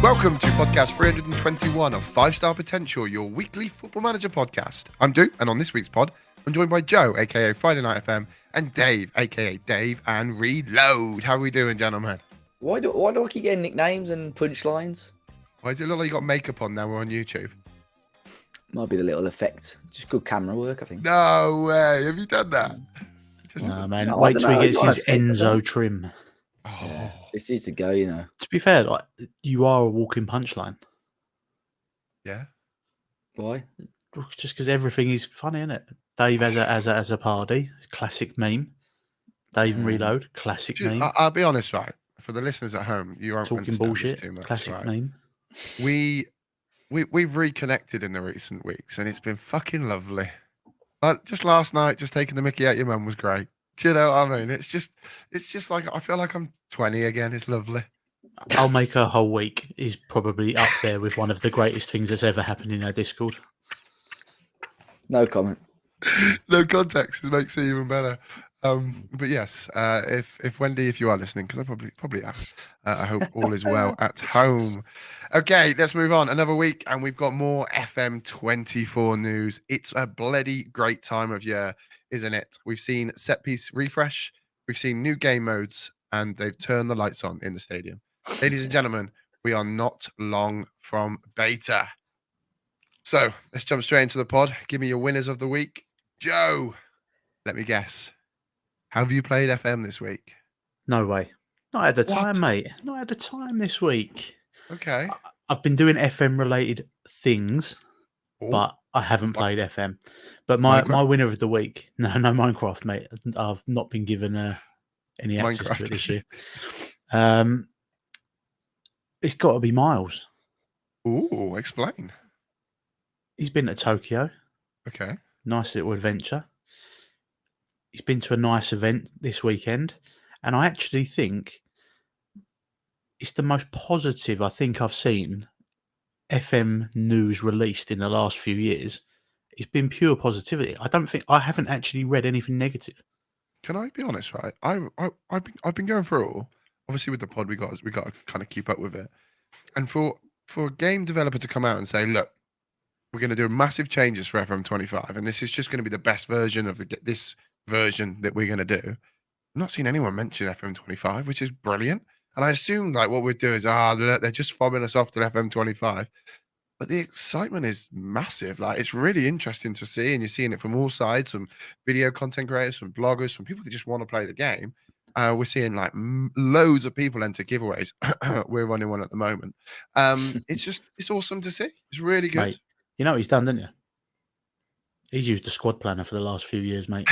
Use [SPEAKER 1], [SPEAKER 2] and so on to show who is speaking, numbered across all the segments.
[SPEAKER 1] Welcome to podcast 321 of 5-Star Potential, your weekly Football Manager podcast. I'm Duke, and on this week's pod, I'm joined by Joe, aka Friday Night FM, and Dave, aka Dave and Reload. How are we doing, gentlemen?
[SPEAKER 2] Why do I keep getting nicknames and punchlines?
[SPEAKER 1] Why does it look like you got makeup on now we're on YouTube?
[SPEAKER 2] Might be the little effect. Just good camera work, I think.
[SPEAKER 1] No way. Have you done that?
[SPEAKER 3] Man, wait till he gets his Enzo trim.
[SPEAKER 1] Oh.
[SPEAKER 2] Yeah, this needs to go, you know.
[SPEAKER 3] To be fair, like, you are a walking punchline.
[SPEAKER 1] Yeah.
[SPEAKER 2] Why?
[SPEAKER 3] Just because everything is funny, isn't it? Dave as a party, classic meme. Dave and Reload, classic meme.
[SPEAKER 1] I'll be honest, right? For the listeners at home, you aren't
[SPEAKER 3] Talking bullshit,
[SPEAKER 1] too much,
[SPEAKER 3] classic
[SPEAKER 1] right?
[SPEAKER 3] meme.
[SPEAKER 1] We've reconnected in the recent weeks, and it's been fucking lovely. Just last night, just taking the mickey out your mum was great. Do you know what I mean? It's just like I feel like I'm 20 again. It's lovely.
[SPEAKER 3] I'll make a whole week is probably up there with one of the greatest things that's ever happened in our Discord.
[SPEAKER 2] No comment.
[SPEAKER 1] No context, it makes it even better. But yes, if Wendy, if you are listening, because I probably am, I hope all is well at home. Okay, let's move on. Another week, and we've got more FM24 news. It's a bloody great time of year, isn't it? We've seen set piece refresh, we've seen new game modes, and they've turned the lights on in the stadium. Ladies and gentlemen, we are not long from beta. So let's jump straight into the pod. Give me your winners of the week. Joe, let me guess. Have you played FM this week?
[SPEAKER 3] No way. Not at the time, mate. Not at the time this week.
[SPEAKER 1] Okay.
[SPEAKER 3] I've been doing FM related things, but I haven't played FM. But my winner of the week, no Minecraft, mate. I've not been given any access to it this year. It's got to be Miles.
[SPEAKER 1] Ooh, explain.
[SPEAKER 3] He's been to Tokyo.
[SPEAKER 1] Okay.
[SPEAKER 3] Nice little adventure. He's been to a nice event this weekend, and I actually think it's the most positive I think I've seen FM news released in the last few years. It's been pure positivity. I haven't actually read anything negative.
[SPEAKER 1] Can I be honest, right? I've been going through it all. Obviously, with the pod, we got to kind of keep up with it. And for a game developer to come out and say, look, we're going to do massive changes for FM25, and this is just going to be the best version of this version that we're going to do. I've not seen anyone mention FM25, which is brilliant. And I assume like what we'd do is, look, they're just fobbing us off to FM25. But the excitement is massive. Like, it's really interesting to see, and you're seeing it from all sides, from video content creators, from bloggers, from people that just want to play the game. We're seeing like loads of people enter giveaways. We're running one at the moment. It's awesome to see. It's really good.
[SPEAKER 3] Mate, you know what he's done, didn't you? He's used the squad planner for the last few years, mate.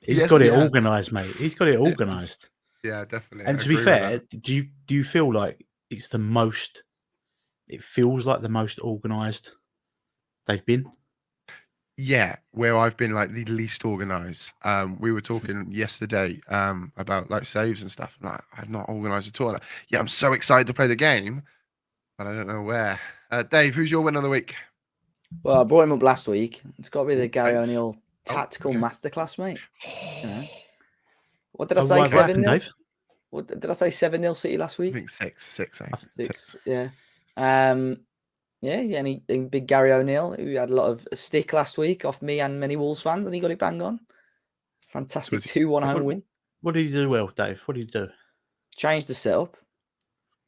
[SPEAKER 3] He's got it organised, mate. He's got it organised.
[SPEAKER 1] Yeah, definitely.
[SPEAKER 3] And to be fair, do you feel like it's the most? It feels like the most organised they've been.
[SPEAKER 1] Yeah, where I've been like the least organised. We were talking yesterday about like saves and stuff. And, like, I've not organised at all. Like, yeah, I'm so excited to play the game, but I don't know where. Dave, who's your winner of the week?
[SPEAKER 2] Well, I brought him up last week. It's got to be the Gary O'Neill tactical masterclass, mate. You know. What did I say? 7-0. What did I say? 7-0 City last week.
[SPEAKER 1] I think 6.
[SPEAKER 2] Yeah. Any big Gary O'Neill who had a lot of stick last week off me and many Wolves fans, and he got it bang on. Fantastic 2-1 home win.
[SPEAKER 3] What did he do well, Dave? What did he do?
[SPEAKER 2] Changed the setup.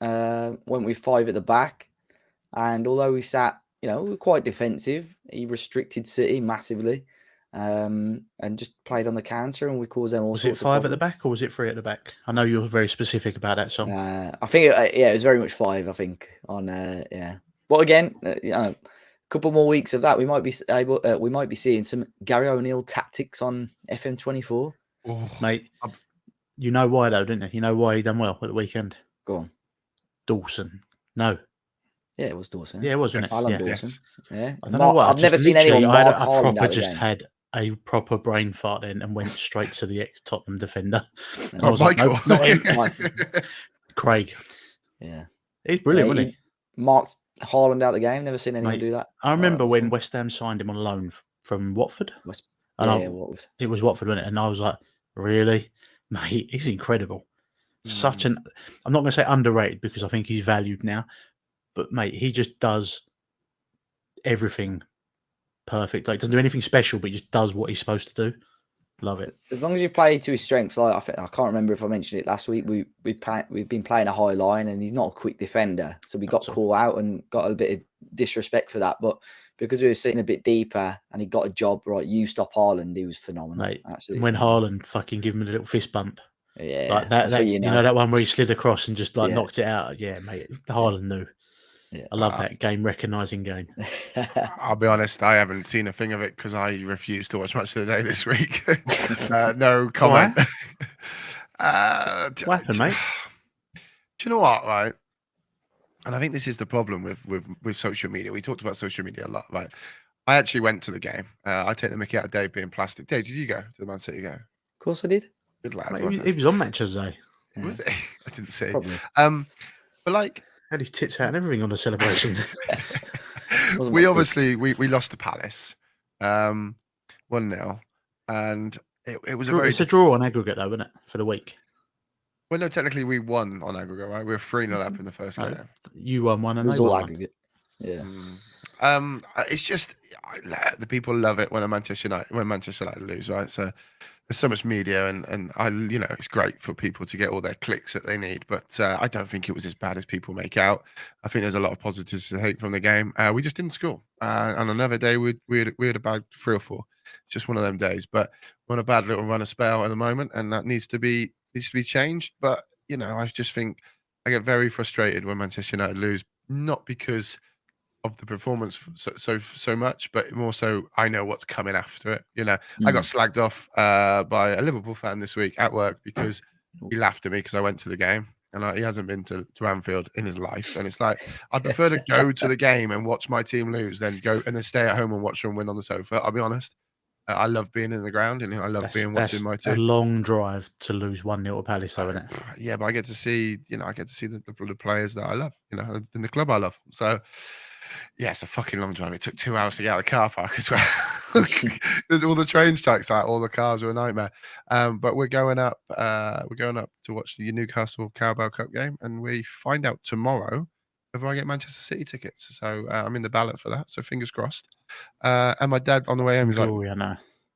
[SPEAKER 2] Went with 5 at the back, and although we sat, we were quite defensive, he restricted City massively, and just played on the counter, and we caused them all.
[SPEAKER 3] Was it 5 at the back or was it 3 at the back? I know you were very specific about that song.
[SPEAKER 2] I think it was very much 5. I think on But again, a couple more weeks of that, we might be seeing some Gary O'Neill tactics on FM24.
[SPEAKER 3] Oh, mate, you know why though, didn't you? You know why he done well at the weekend.
[SPEAKER 2] Go on,
[SPEAKER 3] Dawson. No.
[SPEAKER 2] Yeah, it was Dawson.
[SPEAKER 3] Yeah, it was, wasn't it?
[SPEAKER 2] Alan
[SPEAKER 3] yeah.
[SPEAKER 2] Dawson.
[SPEAKER 1] Yes.
[SPEAKER 2] Yeah.
[SPEAKER 3] I don't know what.
[SPEAKER 2] I've never seen anyone mark Haaland out the game.
[SPEAKER 3] Had a proper brain fart then and went straight to the ex-Tottenham defender. And
[SPEAKER 1] I was like,
[SPEAKER 3] nope, not him. Craig.
[SPEAKER 2] Yeah.
[SPEAKER 3] He's brilliant, wasn't he?
[SPEAKER 2] Marked Haaland out the game. Never seen anyone do that.
[SPEAKER 3] I remember when West Ham signed him on loan from Watford.
[SPEAKER 2] Watford.
[SPEAKER 3] It was Watford, wasn't it? And I was like, really? Mate, he's incredible. Such an, I'm not going to say underrated because I think he's valued now, but mate, he just does everything perfect. Like, doesn't do anything special, but he just does what he's supposed to do. Love it.
[SPEAKER 2] As long as you play to his strengths, like I can't remember if I mentioned it last week. We've been playing a high line, and he's not a quick defender, so we got caught out and got a bit of disrespect for that. But because we were sitting a bit deeper, and he got a job right, you stop Haaland, he was phenomenal.
[SPEAKER 3] Mate,
[SPEAKER 2] absolutely.
[SPEAKER 3] When Haaland fucking give him a little fist bump,
[SPEAKER 2] yeah,
[SPEAKER 3] like that you know that one where he slid across and just like knocked it out. Yeah, mate, Haaland knew. Yeah. I love that game recognising game.
[SPEAKER 1] I'll be honest, I haven't seen a thing of it because I refuse to watch Match of the Day this week. No comment.
[SPEAKER 3] What happened, mate?
[SPEAKER 1] Do you know what, right? And I think this is the problem with social media. We talked about social media a lot, right? I actually went to the game. I take the mickey out of Dave being plastic. Dave, did you go to the Man City game?
[SPEAKER 2] Of course I did.
[SPEAKER 1] Good lad.
[SPEAKER 3] Mate, he was on Match of the Day.
[SPEAKER 1] Was he? I didn't see.
[SPEAKER 2] Probably.
[SPEAKER 1] But like,
[SPEAKER 3] had his tits out and everything on the celebrations.
[SPEAKER 1] we obviously we lost to Palace 1-0, and it was
[SPEAKER 3] a draw on aggregate though, wasn't it, for the week?
[SPEAKER 1] Well, no, technically we won on aggregate, right? We were 3-0 up in the first game.
[SPEAKER 3] You won one, and
[SPEAKER 2] it was
[SPEAKER 3] they
[SPEAKER 2] all
[SPEAKER 3] won
[SPEAKER 2] aggregate. Yeah.
[SPEAKER 1] It's just the people love it when Manchester United lose, right? So there's so much media, and it's great for people to get all their clicks that they need. But I don't think it was as bad as people make out. I think there's a lot of positives to take from the game. We just didn't score. On another day, we had about 3 or 4. It's just one of them days. But we're on a bad little run of spell at the moment, and that needs to be changed. But I just think I get very frustrated when Manchester United lose, not because of the performance so much, but more so I know what's coming after it. I got slagged off by a Liverpool fan this week at work because he laughed at me because I went to the game, and he hasn't been to Anfield in his life. And it's like, I'd prefer to go to the game and watch my team lose than go and then stay at home and watch them win on the sofa. I'll be honest. I love being in the ground, and I love watching my team.
[SPEAKER 3] A long drive to lose 1-0 to Palace, though, isn't it?
[SPEAKER 1] Yeah, but I get to see, the players that I love, in the club I love. So yeah, it's a fucking long drive. It took 2 hours to get out of the car park as well. There's all the train strikes out, all the cars are a nightmare. But we're going up to watch the Newcastle Carabao Cup game, and we find out tomorrow whether I get Manchester City tickets. So I'm in the ballot for that. So fingers crossed. And my dad on the way home, he's like,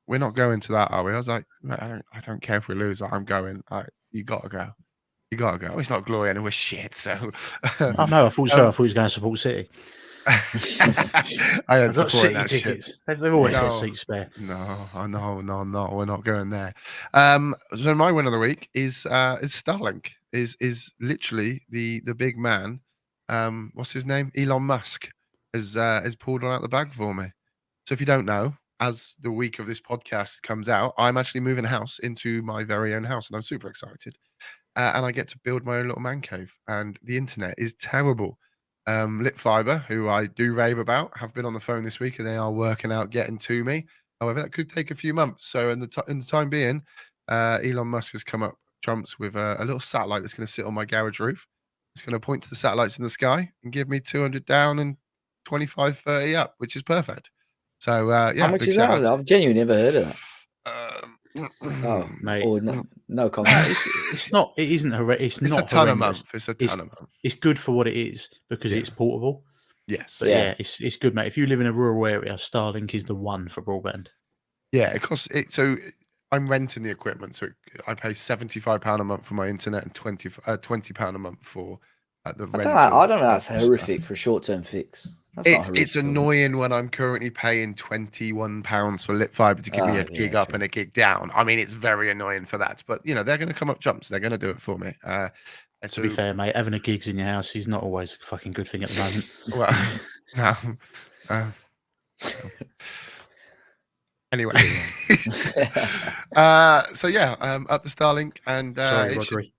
[SPEAKER 1] "We're not going to that, are we?" I was like, "I don't care if we lose. I'm going. You gotta go. You gotta go." It's not glory, and we're shit. So
[SPEAKER 3] oh no, I thought so. I thought he was going to support City.
[SPEAKER 1] I had
[SPEAKER 3] got City
[SPEAKER 1] that
[SPEAKER 3] tickets.
[SPEAKER 1] Shit.
[SPEAKER 3] They've always got seats spare.
[SPEAKER 1] No, we're not going there. So my win of the week is Starlink. Is literally the big man. What's his name? Elon Musk has pulled one out the bag for me. So if you don't know, as the week of this podcast comes out, I'm actually moving house into my very own house, and I'm super excited. And I get to build my own little man cave. And the internet is terrible. Lit Fiber, who I do rave about, have been on the phone this week, and they are working out getting to me. However, that could take a few months. So in the time being, Elon Musk has come up trumps with a little satellite that's going to sit on my garage roof. It's going to point to the satellites in the sky and give me 200 down and 25, 30 up, which is perfect. So yeah.
[SPEAKER 2] How much is that? I've genuinely never heard of that.
[SPEAKER 3] Oh, mate.
[SPEAKER 2] No comment.
[SPEAKER 3] It's not. It isn't horrendous.
[SPEAKER 1] It's not a ton a month. It's a ton a month.
[SPEAKER 3] It's good for what it is because it's portable.
[SPEAKER 1] Yes.
[SPEAKER 3] But yeah, it's good, mate. If you live in a rural area, Starlink is the one for broadband.
[SPEAKER 1] Yeah, it costs it. So I'm renting the equipment, so I pay £75 a month for my internet and £20 a month for the rent.
[SPEAKER 2] I don't know. That's horrific for a short-term fix.
[SPEAKER 1] It's annoying when I'm currently paying £21 for Lit Fiber to give me a gig up and a gig down. I mean, it's very annoying for that, but they're going to come up jumps. They're going to do it for me.
[SPEAKER 3] To be fair, mate, having a gigs in your house is not always a fucking good thing at the moment.
[SPEAKER 1] Well, no. Anyway, so yeah, up the Starlink, and
[SPEAKER 3] sorry, Rodri.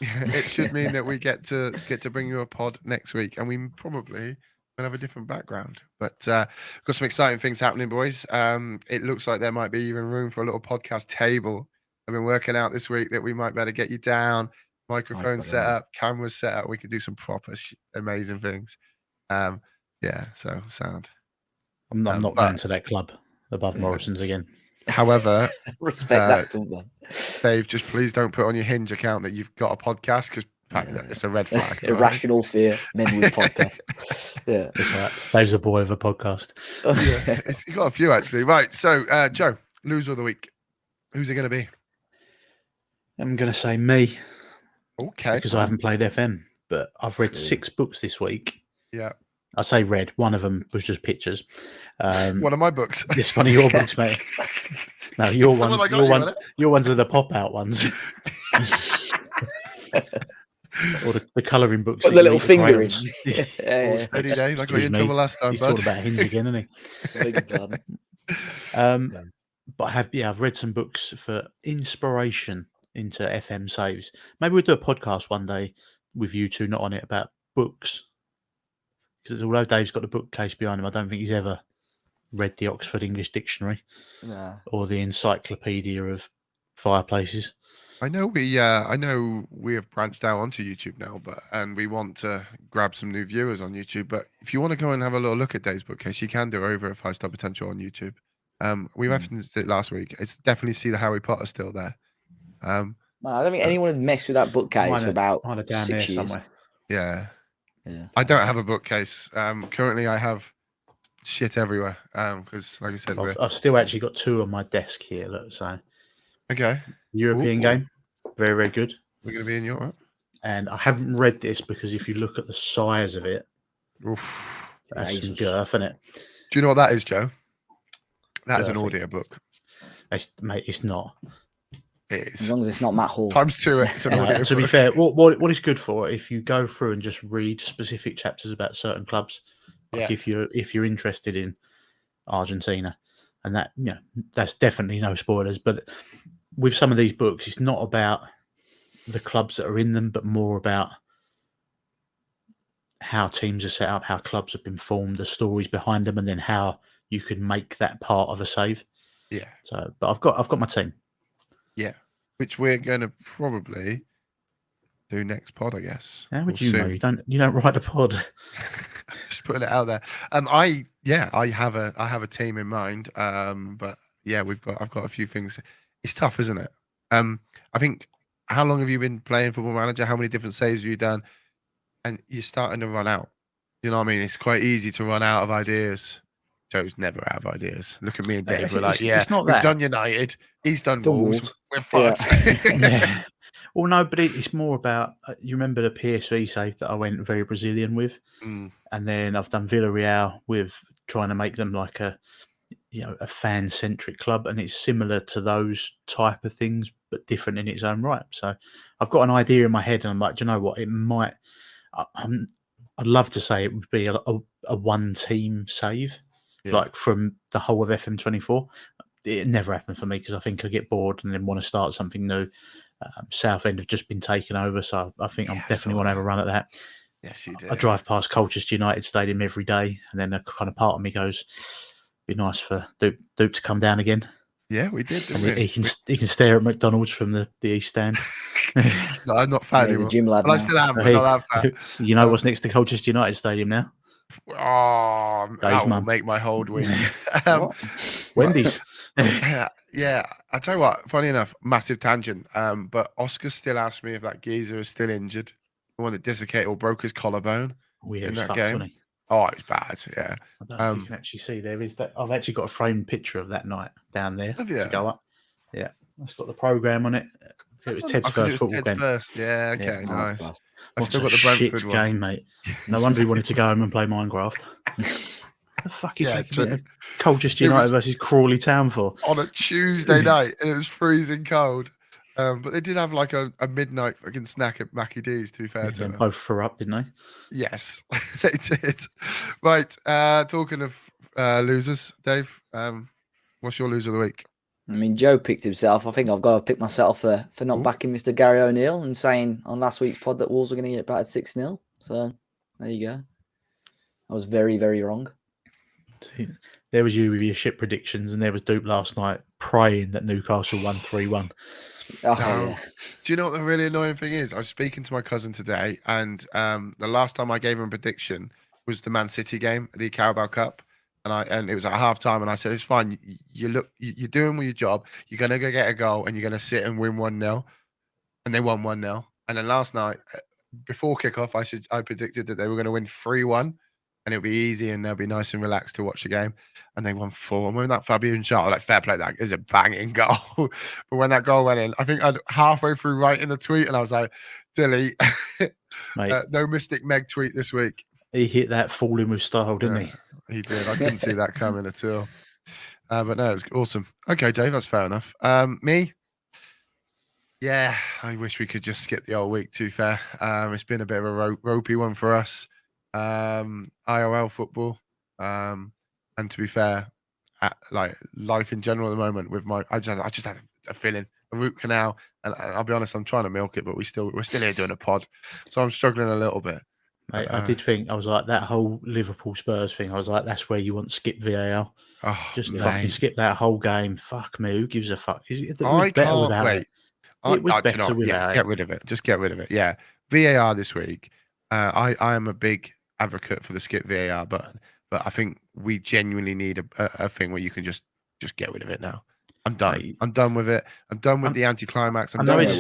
[SPEAKER 1] It should mean that we get to bring you a pod next week, and we probably will have a different background. But got some exciting things happening, boys. It looks like there might be even room for a little podcast table. I've been working out this week that we might be able to get you down, microphone set up, cameras set up. We could do some proper amazing things. Yeah, so sound.
[SPEAKER 3] I'm not going to that club above Morrison's again.
[SPEAKER 1] However,
[SPEAKER 2] Respect that, don't they?
[SPEAKER 1] Dave, just please don't put on your Hinge account that you've got a podcast because it's a red flag. all right?
[SPEAKER 2] Irrational fear, men with podcasts. Yeah.
[SPEAKER 3] That's right. Dave's a boy of a podcast.
[SPEAKER 1] Yeah, you got a few actually. Right. So, Joe, loser of the week. Who's it going to be?
[SPEAKER 3] I'm going to say me
[SPEAKER 1] Okay.
[SPEAKER 3] because I haven't played FM, but I've read
[SPEAKER 2] True.
[SPEAKER 3] 6 books this week.
[SPEAKER 1] Yeah.
[SPEAKER 3] I say read. One of them was just pictures.
[SPEAKER 1] One of my books.
[SPEAKER 3] It's one of your books, mate. No, your
[SPEAKER 1] It's the one
[SPEAKER 3] ones.
[SPEAKER 1] I got you, isn't it?
[SPEAKER 3] Your ones are the pop-out ones. Or the colouring books.
[SPEAKER 2] Put
[SPEAKER 3] that
[SPEAKER 2] the
[SPEAKER 3] you
[SPEAKER 2] little
[SPEAKER 3] eat
[SPEAKER 2] finger in.
[SPEAKER 3] crayons.
[SPEAKER 1] Oh, steady days. I got you
[SPEAKER 3] Excuse
[SPEAKER 1] in
[SPEAKER 3] me.
[SPEAKER 1] trouble last time,
[SPEAKER 3] He's
[SPEAKER 1] bud.
[SPEAKER 3] talking about Hinge again, isn't he?
[SPEAKER 2] Beg your pardon.
[SPEAKER 3] But I've read some books for inspiration into FM saves. Maybe we'll do a podcast one day with you two not on it about books. Because although Dave's got the bookcase behind him, I don't think he's ever read the Oxford English Dictionary
[SPEAKER 2] No.
[SPEAKER 3] or the Encyclopedia of Fireplaces.
[SPEAKER 1] I know we have branched out onto YouTube now, and we want to grab some new viewers on YouTube. But if you want to go and have a little look at Dave's bookcase, you can do over at 5 Star Potential on YouTube. We referenced it last week. It's definitely see the Harry Potter still there.
[SPEAKER 2] No, I don't think anyone has messed with that bookcase for about
[SPEAKER 3] Mine are down
[SPEAKER 2] 6
[SPEAKER 3] there
[SPEAKER 2] years.
[SPEAKER 3] somewhere.
[SPEAKER 1] Yeah.
[SPEAKER 2] Yeah.
[SPEAKER 1] I don't have a bookcase. Currently, I have shit everywhere. Because, like I said,
[SPEAKER 3] I've still actually got 2 on my desk here. Look, so
[SPEAKER 1] okay.
[SPEAKER 3] European
[SPEAKER 1] Ooh.
[SPEAKER 3] game, very very good.
[SPEAKER 1] We're going to be in Europe.
[SPEAKER 3] And I haven't read this because if you look at the size of it,
[SPEAKER 1] Oof.
[SPEAKER 3] that's some
[SPEAKER 2] Jesus.
[SPEAKER 3] girth, isn't it?
[SPEAKER 1] Do you know what that is, Joe? That is an
[SPEAKER 3] Girthy.
[SPEAKER 1] audio book.
[SPEAKER 3] Mate, it's not.
[SPEAKER 1] It
[SPEAKER 2] As
[SPEAKER 1] is.
[SPEAKER 2] long as it's not Matt Hall.
[SPEAKER 1] Times 2 it's an audio
[SPEAKER 3] To be
[SPEAKER 1] book.
[SPEAKER 3] fair, what it's good for, if you go through and just read specific chapters about certain clubs, like
[SPEAKER 1] Yeah.
[SPEAKER 3] if you're interested in Argentina, and that that's definitely no spoilers. But with some of these books, it's not about the clubs that are in them, but more about how teams are set up, how clubs have been formed, the stories behind them, and then how you can make that part of a save.
[SPEAKER 1] Yeah.
[SPEAKER 3] So, but I've got my team.
[SPEAKER 1] Yeah. Which we're going to probably do next pod, I guess.
[SPEAKER 3] How would
[SPEAKER 1] or
[SPEAKER 3] you know?
[SPEAKER 1] soon.
[SPEAKER 3] You don't write a pod.
[SPEAKER 1] Just putting it out there. I have a team in mind. But yeah, I've got a few things. It's tough, isn't it? I think, how long have you been playing Football Manager? How many different saves have you done? And you're starting to run out. You know what I mean? It's quite easy to run out of ideas. Joe's never out of ideas. Look at me and Dave. We're like,
[SPEAKER 3] It's not
[SPEAKER 1] we've
[SPEAKER 3] that.
[SPEAKER 1] done United. He's done
[SPEAKER 2] Done
[SPEAKER 1] Wolves.
[SPEAKER 2] Wolves.
[SPEAKER 1] We're
[SPEAKER 2] Yeah.
[SPEAKER 1] fucked.
[SPEAKER 3] Yeah. Well, no, but it's more about you remember the PSV save that I went very Brazilian with,
[SPEAKER 1] Mm.
[SPEAKER 3] and then I've done Villarreal with trying to make them like a fan centric club, and it's similar to those type of things, but different in its own right. So I've got an idea in my head, and I'm like, do you know what? It might. I'd love to say it would be a one team save,
[SPEAKER 1] Yeah.
[SPEAKER 3] like from the whole of FM24. It never happened for me because I think I get bored and then want to start something new. Southend have just been taken over, so I think I'm
[SPEAKER 1] Yeah,
[SPEAKER 3] definitely
[SPEAKER 1] saw
[SPEAKER 3] want to have
[SPEAKER 1] that.
[SPEAKER 3] a run at that.
[SPEAKER 1] Yes, you do.
[SPEAKER 3] I drive past Colchester United Stadium every day, and then a kind of part of me goes, "Be nice for Dupe to come down again."
[SPEAKER 1] Yeah, we did.
[SPEAKER 3] And
[SPEAKER 1] Didn't we?
[SPEAKER 3] he can stare at McDonald's from the East Stand.
[SPEAKER 1] No, I'm not fat
[SPEAKER 2] He's a
[SPEAKER 1] anymore.
[SPEAKER 2] gym lad
[SPEAKER 1] Well, I
[SPEAKER 2] now.
[SPEAKER 1] still am, but
[SPEAKER 3] Hey,
[SPEAKER 1] not that fat.
[SPEAKER 3] you know what's next to Colchester United Stadium now?
[SPEAKER 1] Oh,
[SPEAKER 3] Dave's
[SPEAKER 1] that will
[SPEAKER 3] mum.
[SPEAKER 1] make my whole week.
[SPEAKER 2] What?
[SPEAKER 3] Wendy's.
[SPEAKER 1] Yeah, I tell you what, funny enough, massive tangent. But Oscar still asked me if that geezer is still injured. The one that dislocated or broke his collarbone.
[SPEAKER 3] Weird
[SPEAKER 1] in
[SPEAKER 3] as
[SPEAKER 1] that
[SPEAKER 3] fuck,
[SPEAKER 1] game.
[SPEAKER 3] wasn't he?
[SPEAKER 1] Oh, it was bad. Yeah.
[SPEAKER 3] I don't know if you can actually see there is that. I've actually got a framed picture of that night down there
[SPEAKER 1] Have
[SPEAKER 3] to
[SPEAKER 1] you?
[SPEAKER 3] go up. Yeah, it's got the program on it. It was Ted's
[SPEAKER 1] Because
[SPEAKER 3] first
[SPEAKER 1] it was
[SPEAKER 3] football
[SPEAKER 1] Ted's
[SPEAKER 3] game.
[SPEAKER 1] first. Yeah, okay,
[SPEAKER 3] Yeah.
[SPEAKER 2] Nice
[SPEAKER 1] nice.
[SPEAKER 2] class.
[SPEAKER 1] I've
[SPEAKER 3] What
[SPEAKER 1] still
[SPEAKER 3] a
[SPEAKER 1] got the
[SPEAKER 3] shit
[SPEAKER 1] Brentford one.
[SPEAKER 3] game, mate. No wonder he wanted to go home and play Minecraft. The fuck is
[SPEAKER 1] Yeah,
[SPEAKER 3] taking
[SPEAKER 1] true.
[SPEAKER 3] it? Colchester
[SPEAKER 1] It
[SPEAKER 3] United
[SPEAKER 1] was-
[SPEAKER 3] versus Crawley Town for?
[SPEAKER 1] On a Tuesday night, and it was freezing cold. But they did have like a midnight fucking snack at Mackie D's, to be fair to
[SPEAKER 3] They
[SPEAKER 1] them.
[SPEAKER 3] both threw up, didn't they?
[SPEAKER 1] Yes, they did. Right. Talking of losers, Dave, what's your loser of the week?
[SPEAKER 2] I mean, Joe picked himself. I think I've got to pick myself for not
[SPEAKER 1] Ooh.
[SPEAKER 2] backing Mr. Gary O'Neill and saying on last week's pod that Wolves were going to get battered 6-0. So there you go. I was very, very wrong.
[SPEAKER 3] There was you with your shit predictions, and there was Dupe last night praying that Newcastle won 3-1.
[SPEAKER 2] Oh,
[SPEAKER 1] Down.
[SPEAKER 2] yeah.
[SPEAKER 1] Do you know what the really annoying thing is? I was speaking to my cousin today, and the last time I gave him a prediction was the Man City game, the Carabao Cup, and it was at half time, and I said, it's fine. You're doing your job. You're gonna go get a goal, and you're gonna sit and win 1-0. And they won 1-0. And then last night, before kickoff, I predicted that they were going to win 3-1, and it'll be easy, and they'll be nice and relaxed to watch the game. And they won 4-1. When that Fabian shot, like fair play, that is a banging goal. But when that goal went in, I think I'd halfway through writing the tweet, and I was like, delete.
[SPEAKER 3] Mate,
[SPEAKER 1] No Mystic Meg tweet this week.
[SPEAKER 3] he hit that falling with style, didn't
[SPEAKER 1] He did. I couldn't see that coming at all. But no, it's awesome. Okay, Dave, that's fair enough. Me? Yeah, I wish we could just skip the whole week, to be fair. It's been a bit of a ropey one for us. IRL football. And to be fair, like life in general at the moment with I just had a feeling, a root canal. And I'll be honest, I'm trying to milk it, but we're still here doing a pod. So I'm struggling a little bit.
[SPEAKER 3] Mate, I did think, I was like, that whole Liverpool Spurs thing, I was like, that's where you want to skip VAR. Just fucking skip that whole game. Fuck me, who gives a fuck?
[SPEAKER 1] I can't wait.
[SPEAKER 3] It was better without it.
[SPEAKER 1] Get rid of it. Just get rid of it. Yeah. VAR this week. I am a big advocate for the skip VAR button, but I think we genuinely need a thing where you can just get rid of it now. I'm done.
[SPEAKER 3] Mate,
[SPEAKER 1] I'm done with it. I'm done with the anticlimax.
[SPEAKER 3] I know it's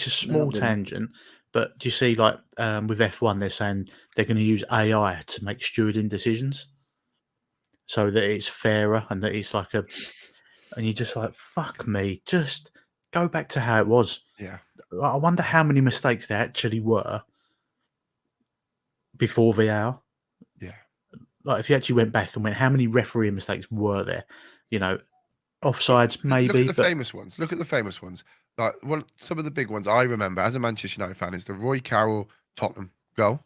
[SPEAKER 3] a small tangent, but do you see, like with F1, they're saying they're going to use AI to make stewarding decisions, so that it's fairer and that it's like and you're just like, fuck me, just go back to how it was.
[SPEAKER 1] Yeah.
[SPEAKER 3] I wonder how many mistakes there actually were before VAR.
[SPEAKER 1] Yeah.
[SPEAKER 3] Like if you actually went back and went, how many referee mistakes were there? You know, offsides maybe.
[SPEAKER 1] Look at the famous ones. Look at the famous ones. Like some of the big ones I remember as a Manchester United fan is the Roy Carroll Tottenham goal.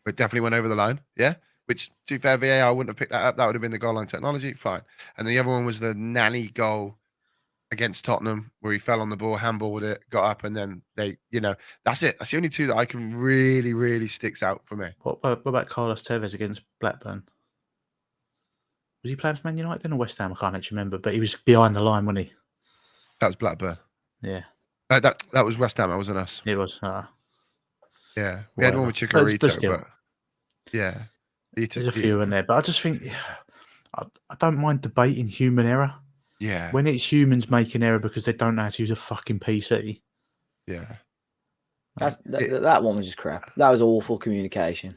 [SPEAKER 1] It definitely went over the line. Yeah. Which, to be fair, VAR wouldn't have picked that up. That would have been the goal line technology. Fine. And the other one was the Nanny goal against Tottenham, where he fell on the ball, handballed it, got up, and then that's it. That's the only two that I can really, really sticks out for me.
[SPEAKER 3] What about Carlos Tevez against Blackburn? Was he playing for Man United then or West Ham? I can't actually remember, but he was behind the line, wasn't he?
[SPEAKER 1] That was Blackburn.
[SPEAKER 3] Yeah.
[SPEAKER 1] That was West Ham. That wasn't us.
[SPEAKER 3] It was.
[SPEAKER 1] Yeah. We had one with Chicharito, but yeah.
[SPEAKER 3] There's a few in there, but I just think I don't mind debating human error.
[SPEAKER 1] Yeah.
[SPEAKER 3] When it's humans making error because they don't know how to use a fucking PC.
[SPEAKER 1] Yeah.
[SPEAKER 2] That one was just crap. That was awful communication.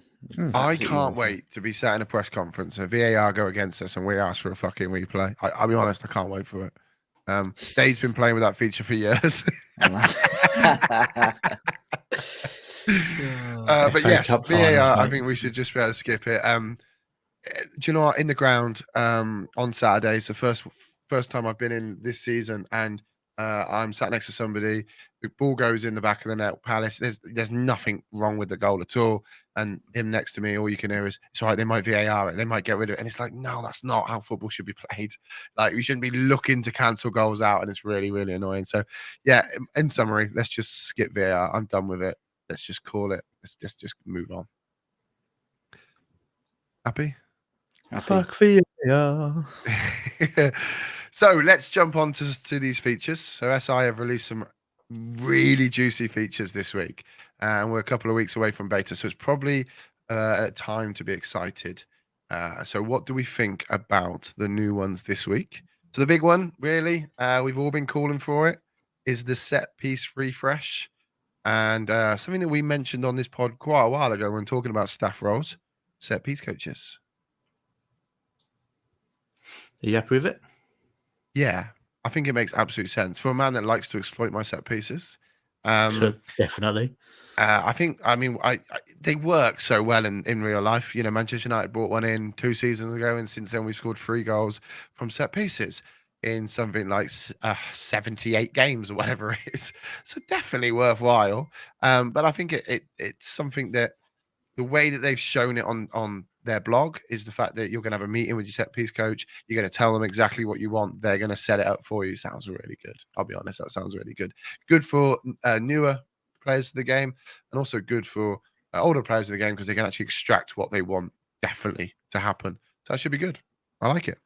[SPEAKER 1] I can't wait to be sat in a press conference and VAR go against us and we ask for a fucking replay. I'll be honest, I can't wait for it. Dave's been playing with that feature for years. But yes, VAR, I think we should just be able to skip it. Do you know what? In the ground on Saturday, it's the first time I've been in this season, and I'm sat next to somebody. The ball goes in the back of the net. Palace. There's nothing wrong with the goal at all. And him next to me, all you can hear is, "It's all right. They might VAR it. They might get rid of it." And it's like, no, that's not how football should be played. Like we shouldn't be looking to cancel goals out, and it's really, really annoying. So, yeah. In summary, let's just skip VAR. I'm done with it. Let's just call it. Let's just move on. Happy?
[SPEAKER 3] Fuck VAR.
[SPEAKER 1] So let's jump on to these features. So SI have released some really juicy features this week, and we're a couple of weeks away from beta, so it's probably a time to be excited. So what do we think about the new ones this week? So the big one, really, we've all been calling for it, is the set piece refresh, and something that we mentioned on this pod quite a while ago when talking about staff roles, set piece coaches.
[SPEAKER 3] Are you happy with it?
[SPEAKER 1] Yeah, I think it makes absolute sense for a man that likes to exploit my set pieces.
[SPEAKER 3] Definitely.
[SPEAKER 1] They work so well in real life. You know, Manchester United brought one in 2 seasons ago, and since then we've scored 3 goals from set pieces in something like 78 games or whatever it is. So definitely worthwhile. But I think it's something that the way that they've shown it on their blog is the fact that you're going to have a meeting with your set piece coach. You're going to tell them exactly what you want. They're going to set it up for you. Sounds really good. I'll be honest. That sounds really good. Good for newer players of the game, and also good for older players of the game because they can actually extract what they want definitely to happen. So that should be good. I like it.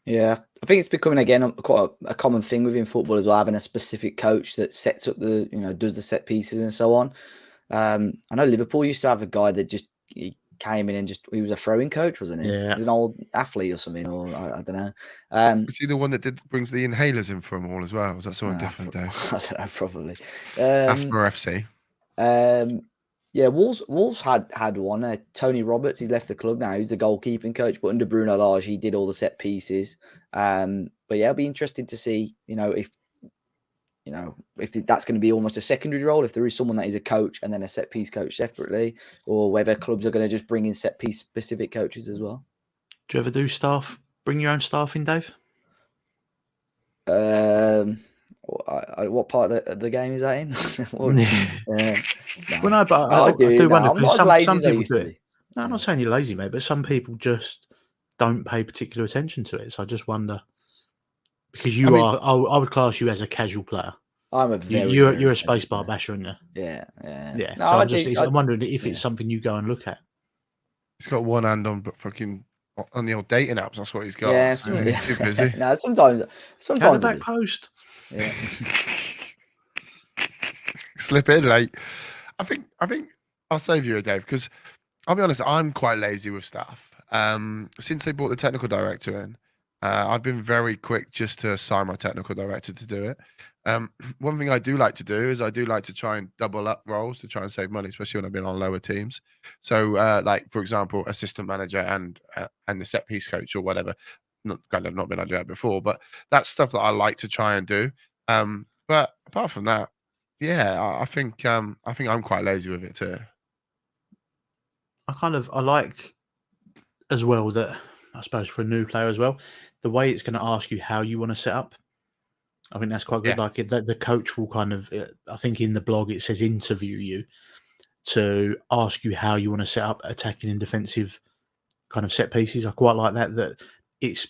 [SPEAKER 2] Yeah, I think it's becoming again quite a common thing within football as well, having a specific coach that sets up does the set pieces and so on. I know Liverpool used to have a guy that just he came in and he was a throwing coach, wasn't he?
[SPEAKER 3] Yeah.
[SPEAKER 2] He was an old athlete or something, or I don't know.
[SPEAKER 1] Was he the one that brings the inhalers in for them all as well? Was that someone different, Dave?
[SPEAKER 2] I don't know, probably.
[SPEAKER 1] Asthma FC.
[SPEAKER 2] Yeah, Wolves had one. Tony Roberts, he's left the club now. He's the goalkeeping coach, but under Bruno Lage, he did all the set pieces. But yeah, it'll be interesting to see, if that's going to be almost a secondary role, if there is someone that is a coach and then a set piece coach separately, or whether clubs are going to just bring in set piece specific coaches as well.
[SPEAKER 3] Do you ever do bring your own staff in, Dave?
[SPEAKER 2] What part of the game is that in?
[SPEAKER 3] Well, no, but I do wonder.
[SPEAKER 2] I'm not as lazy
[SPEAKER 3] some
[SPEAKER 2] as I
[SPEAKER 3] people
[SPEAKER 2] used
[SPEAKER 3] do
[SPEAKER 2] to
[SPEAKER 3] it.
[SPEAKER 2] be.
[SPEAKER 3] No, I'm not saying you're lazy, mate, but some people just don't pay particular attention to it. So I just wonder, because I would class you as a casual player.
[SPEAKER 2] I'm a very
[SPEAKER 3] you're
[SPEAKER 2] very
[SPEAKER 3] a spacebar basher, aren't you?
[SPEAKER 2] Yeah.
[SPEAKER 3] No, so I'm wondering if it's something you go and look at.
[SPEAKER 1] He's got one hand on on the old dating apps. That's what he's got.
[SPEAKER 2] Yeah,
[SPEAKER 1] he's too busy.
[SPEAKER 2] No, sometimes
[SPEAKER 3] back post.
[SPEAKER 2] Yeah.
[SPEAKER 1] Slip in, like I think I'll save you a Dave, because I'll be honest, I'm quite lazy with stuff. Since they brought the technical director in, I've been very quick just to assign my technical director to do it. One thing I do like to do is I do like to try and double up roles to try and save money, especially when I've been on lower teams. So, like for example, assistant manager and the set piece coach or whatever. Not been able to do that before, but that's stuff that I like to try and do. But apart from that, yeah, I think I'm quite lazy with it too.
[SPEAKER 3] I like as well that, I suppose, for a new player as well, the way it's going to ask you how you want to set up. I think that's quite good.
[SPEAKER 1] Yeah.
[SPEAKER 3] Like the coach will kind of, I think in the blog it says interview you to ask you how you want to set up attacking and defensive kind of set pieces. I quite like that it's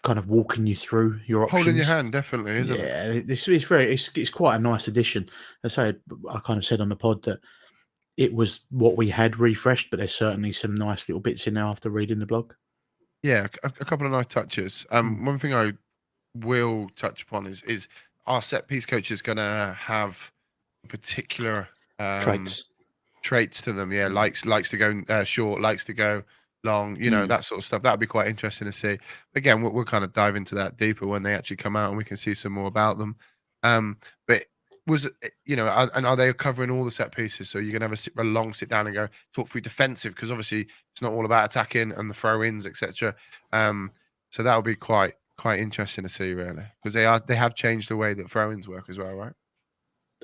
[SPEAKER 3] kind of walking you through your options.
[SPEAKER 1] Holding your hand, definitely, isn't it?
[SPEAKER 3] Yeah, it's quite a nice addition. I kind of said on the pod that it was what we had refreshed, but there's certainly some nice little bits in there after reading the blog.
[SPEAKER 1] Yeah, a couple of nice touches. One thing I will touch upon is our set piece coach is going to have particular traits to them. Yeah, likes to go short, likes to go long, that sort of stuff. That'd be quite interesting to see. Again, we'll kind of dive into that deeper when they actually come out and we can see some more about them. But and are they covering all the set pieces? So you're gonna have a long sit down and go talk through defensive, because obviously it's not all about attacking and the throw-ins, etc. So that'll be quite interesting to see, really, because they have changed the way that throw-ins work as well, right?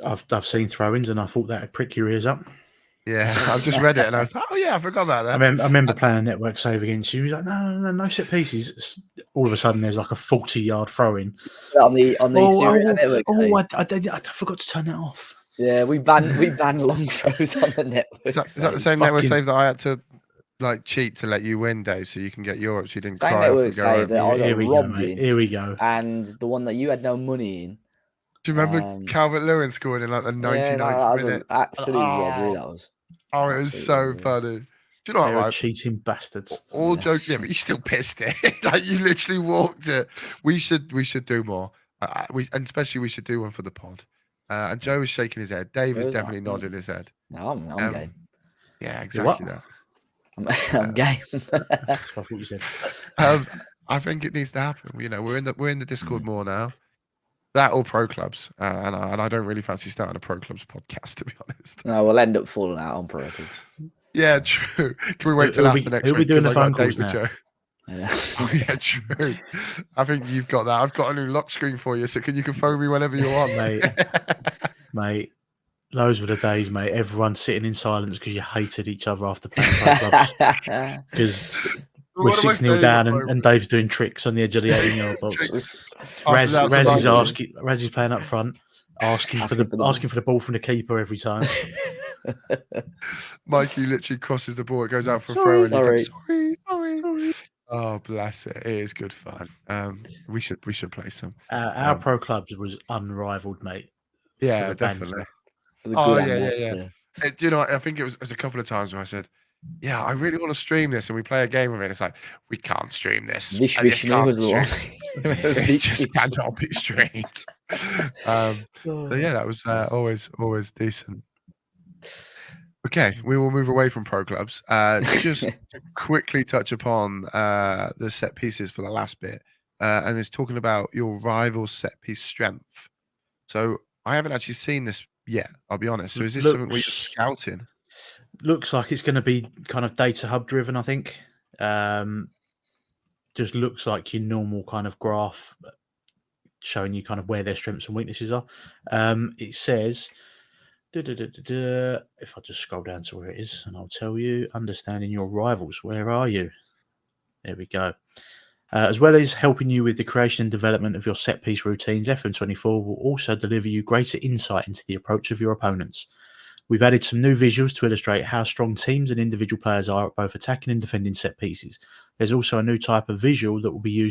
[SPEAKER 3] I've seen throw-ins and I thought that would prick your ears up.
[SPEAKER 1] Yeah, I've just read it and I was like, oh yeah, I forgot about that.
[SPEAKER 3] I remember playing a network save against you. He was like, no set pieces. All of a sudden, there's like a 40-yard throw-in.
[SPEAKER 2] On the network save.
[SPEAKER 3] I forgot to turn that off.
[SPEAKER 2] Yeah, we banned long throws on the network.
[SPEAKER 1] Is that the same network save that I had to cheat to let you win, Dave, so you can get yours? You didn't
[SPEAKER 2] same
[SPEAKER 1] cry
[SPEAKER 2] network save that I got robbed in.
[SPEAKER 3] Here we go.
[SPEAKER 2] And the one that you had no money in.
[SPEAKER 1] Do you remember Calvert-Lewin scoring in like the 99th
[SPEAKER 2] that was
[SPEAKER 1] minute?
[SPEAKER 2] An absolute robbery, that was.
[SPEAKER 1] Oh, it was so funny. Do you know what, right?
[SPEAKER 3] Cheating bastards.
[SPEAKER 1] All joke, yeah, but you still pissed it. Like you literally walked it. We should do more. And especially we should do one for the pod. And Joe is shaking his head. Dave is definitely nodding his head.
[SPEAKER 2] No, I'm game.
[SPEAKER 1] Yeah, exactly that.
[SPEAKER 2] I'm game.
[SPEAKER 3] That's what you said.
[SPEAKER 1] I think it needs to happen. We're in the Discord more now. That or pro clubs, and I don't really fancy starting a pro clubs podcast, to be honest.
[SPEAKER 2] No, we'll end up falling out on pro clubs.
[SPEAKER 1] Yeah, true. Can we wait till after next week?
[SPEAKER 3] We'll be doing the phone calls now.
[SPEAKER 1] Joe.
[SPEAKER 2] Yeah.
[SPEAKER 1] Oh yeah, true. I think you've got that. I've got a new lock screen for you, so you can phone me whenever you want,
[SPEAKER 3] mate. Those were the days, mate. Everyone sitting in silence because you hated each other after playing pro clubs. Because we're 6-0 down and Dave's doing tricks on the edge of the 18-yard box. Razzy's playing up front, asking for the ball from the keeper every time.
[SPEAKER 1] Mikey literally crosses the ball, it goes out for a throw, and he's like, sorry. Oh, bless it. It is good fun. We should play some.
[SPEAKER 3] Our pro clubs was unrivaled, mate.
[SPEAKER 1] Yeah, definitely. Oh yeah. Do you know what? I think it was a couple of times where I said, yeah, I really want to stream this, and we play a game of it. It's like, we can't stream this. This just cannot be streamed. So yeah, that was always decent. Okay, we will move away from pro clubs. Just to quickly touch upon the set pieces for the last bit, and it's talking about your rival's set piece strength. So I haven't actually seen this yet. I'll be honest. So is this something where you're scouting?
[SPEAKER 3] Looks like it's going to be kind of data hub driven, I think. Just looks like your normal kind of graph showing you kind of where their strengths and weaknesses are. It says, if I just scroll down to where it is, and I'll tell you, understanding your rivals. Where are you? There we go. As well as helping you with the creation and development of your set piece routines, FM24 will also deliver you greater insight into the approach of your opponents. We've added some new visuals to illustrate how strong teams and individual players are at both attacking and defending set pieces. There's also a new type of visual that will be